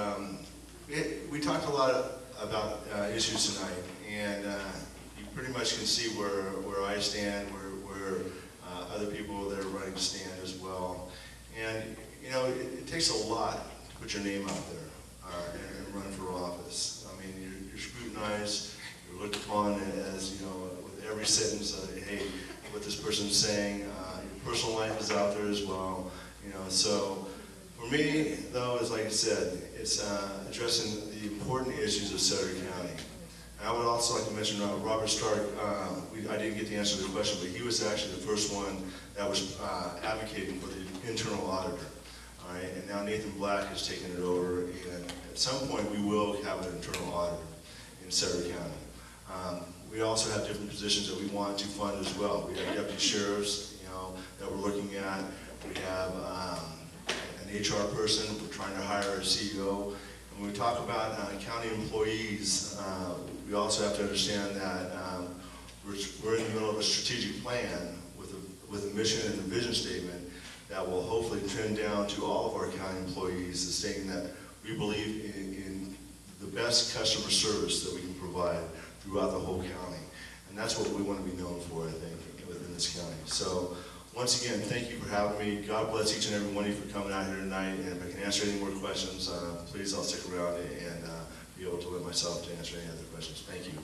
we talked a lot about issues tonight, and you pretty much can see where I stand, where other people that are running stand as well. And it takes a lot to put your name out there and run for office. I mean, you're scrutinized, you're looked upon as with every sentence, hey, what this person's saying. Your personal life is out there as well. So for me, though, is like I said, it's addressing the important issues of Sutter County. And I would also like to mention Robert Stark. I didn't get the answer to the question, but he was actually the first one that was advocating for the internal auditor. All right, and now Nathan Black has taken it over, and at some point we will have an internal auditor in Sutter County. We also have different positions that we want to fund as well. We have deputy sheriffs, that we're looking at. We have an HR person. We're trying to hire a CEO, and When we talk about county employees, we also have to understand that we're in the middle of a strategic plan with a mission and a vision statement that will hopefully trend down to all of our county employees, stating that we believe in the best customer service that we can provide throughout the whole county. And that's what we want to be known for, I think, within this county. So once again, thank you for having me. God bless each and every one of you for coming out here tonight. And if I can answer any more questions, please, I'll stick around and be able to let myself to answer any other questions. Thank you.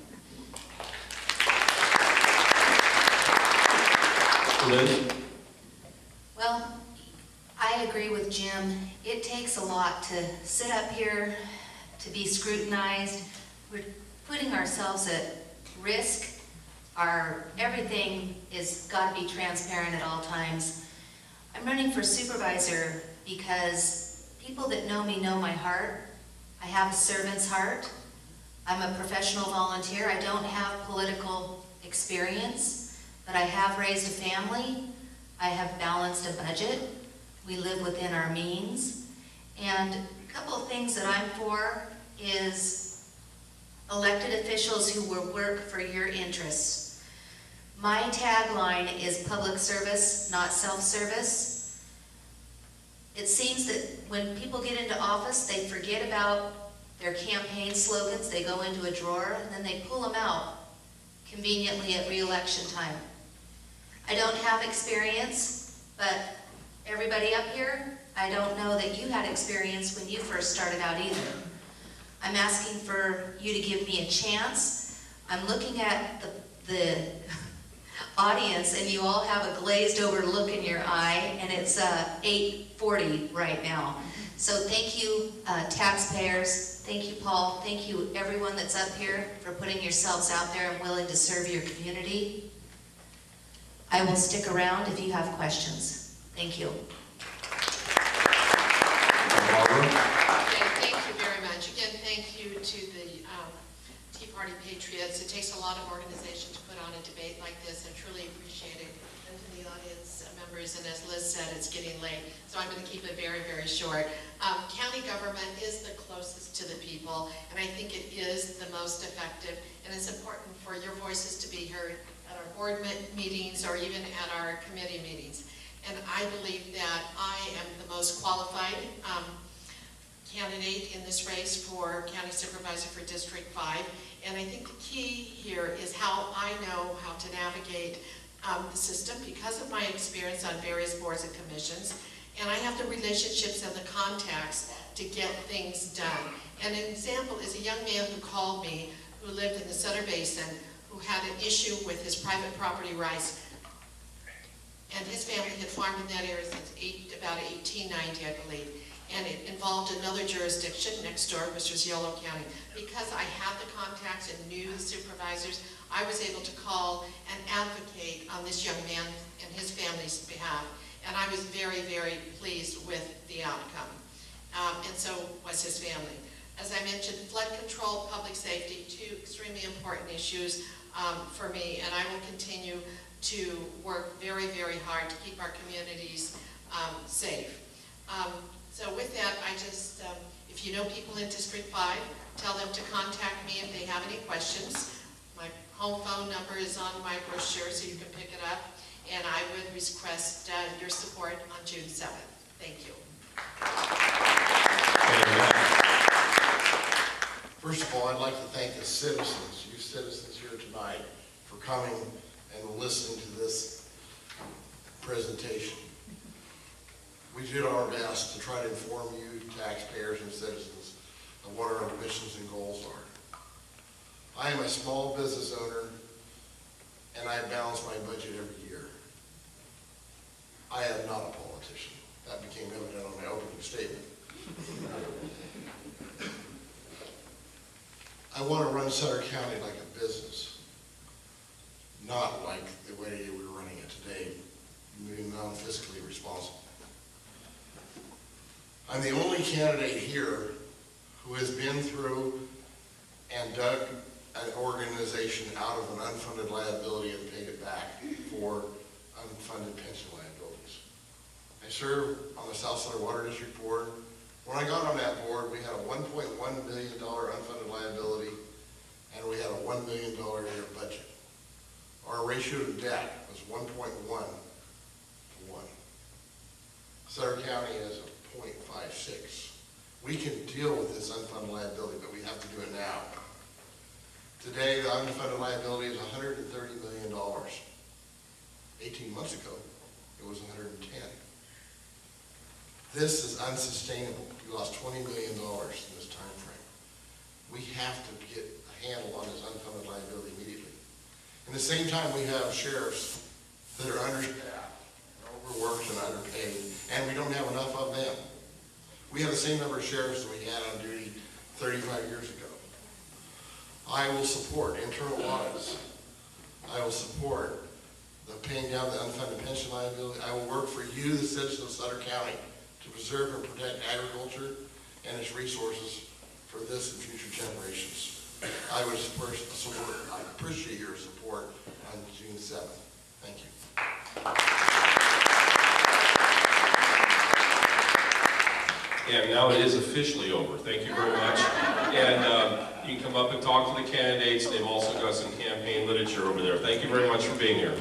Liz? Well, I agree with Jim. It takes a lot to sit up here, to be scrutinized. We're putting ourselves at risk. Everything is got to be transparent at all times. I'm running for supervisor because people that know me know my heart. I have a servant's heart. I'm a professional volunteer. I don't have political experience, but I have raised a family. I have balanced a budget. We live within our means. And a couple of things that I'm for is elected officials who will work for your interests. My tagline is public service, not self-service. It seems that when people get into office, they forget about their campaign slogans. They go into a drawer and then they pull them out conveniently at re-election time. I don't have experience, but everybody up here, I don't know that you had experience when you first started out either. I'm asking for you to give me a chance. I'm looking at the audience and you all have a glazed over look in your eye, and it's 8:40 right now. So thank you, taxpayers. Thank you, Paul. Thank you, everyone that's up here, for putting yourselves out there and willing to serve your community. I will stick around if you have questions. Thank you. Okay, thank you very much. Again, thank you to the Tea Party Patriots. It takes a lot of organization to put on a debate like this. I truly appreciate it. And to the audience members, and as Liz said, it's getting late, so I'm going to keep it very, very short. County government is the closest to the people, and I think it is the most effective, and it's important for your voices to be heard at our board meetings or even at our committee meetings. And I believe that I am the most qualified candidate in this race for County Supervisor for District 5. And I think the key here is how I know how to navigate the system because of my experience on various boards and commissions. And I have the relationships and the contacts to get things done. And an example is a young man who called me who lived in the Sutter Basin, who had an issue with his private property rights. And his family had farmed in that area since about 1890, I believe. And it involved another jurisdiction next door, which was Yolo County. Because I had the contacts and knew the supervisors, I was able to call and advocate on this young man and his family's behalf. And I was very, very pleased with the outcome. And so was his family. As I mentioned, flood control, public safety, two extremely important issues for me. And I will continue to work very, very hard to keep our communities safe. So with that, I just, if you know people in District 5, tell them to contact me if they have any questions. My home phone number is on my brochure, so you can pick it up. And I would request your support on June 7th. Thank you. First of all, I'd like to thank the citizens, you citizens here tonight, for coming and listening to this presentation. We did our best to try to inform you, taxpayers and citizens, of what our missions and goals are. I am a small business owner, and I balance my budget every year. I am not a politician. That became evident on my opening statement. I want to run Sutter County like a business, not like the way we're running it today, being non-fiscally responsible. I'm the only candidate here who has been through and dug an organization out of an unfunded liability and paid it back for unfunded pension liabilities. I serve on the South Sutter Water District Board When I got on that board, we had a $1.1 billion unfunded liability, and we had a $1 million a year budget. Our ratio to debt was 1.1 to 1. Sutter County is a 0.56. We can deal with this unfunded liability, but we have to do it now. Today, the unfunded liability is $130 million. 18 months ago, it was 110. This is unsustainable. We lost $20 million in this time frame. We have to get a handle on this unfunded liability immediately. In the same time, we have sheriffs that are understaffed, overworked, and underpaid, and we don't have enough of them. We have the same number of sheriffs that we had on duty 35 years ago. I will support internal audits. I will support the paying down the unfunded pension liability. I will work for you, the citizens of Sutter County, to preserve and protect agriculture and its resources for this and future generations. I would support, I appreciate your support on June 7th. Thank you. And now it is officially over. Thank you very much. And you can come up and talk to the candidates. They've also got some campaign literature over there. Thank you very much for being here.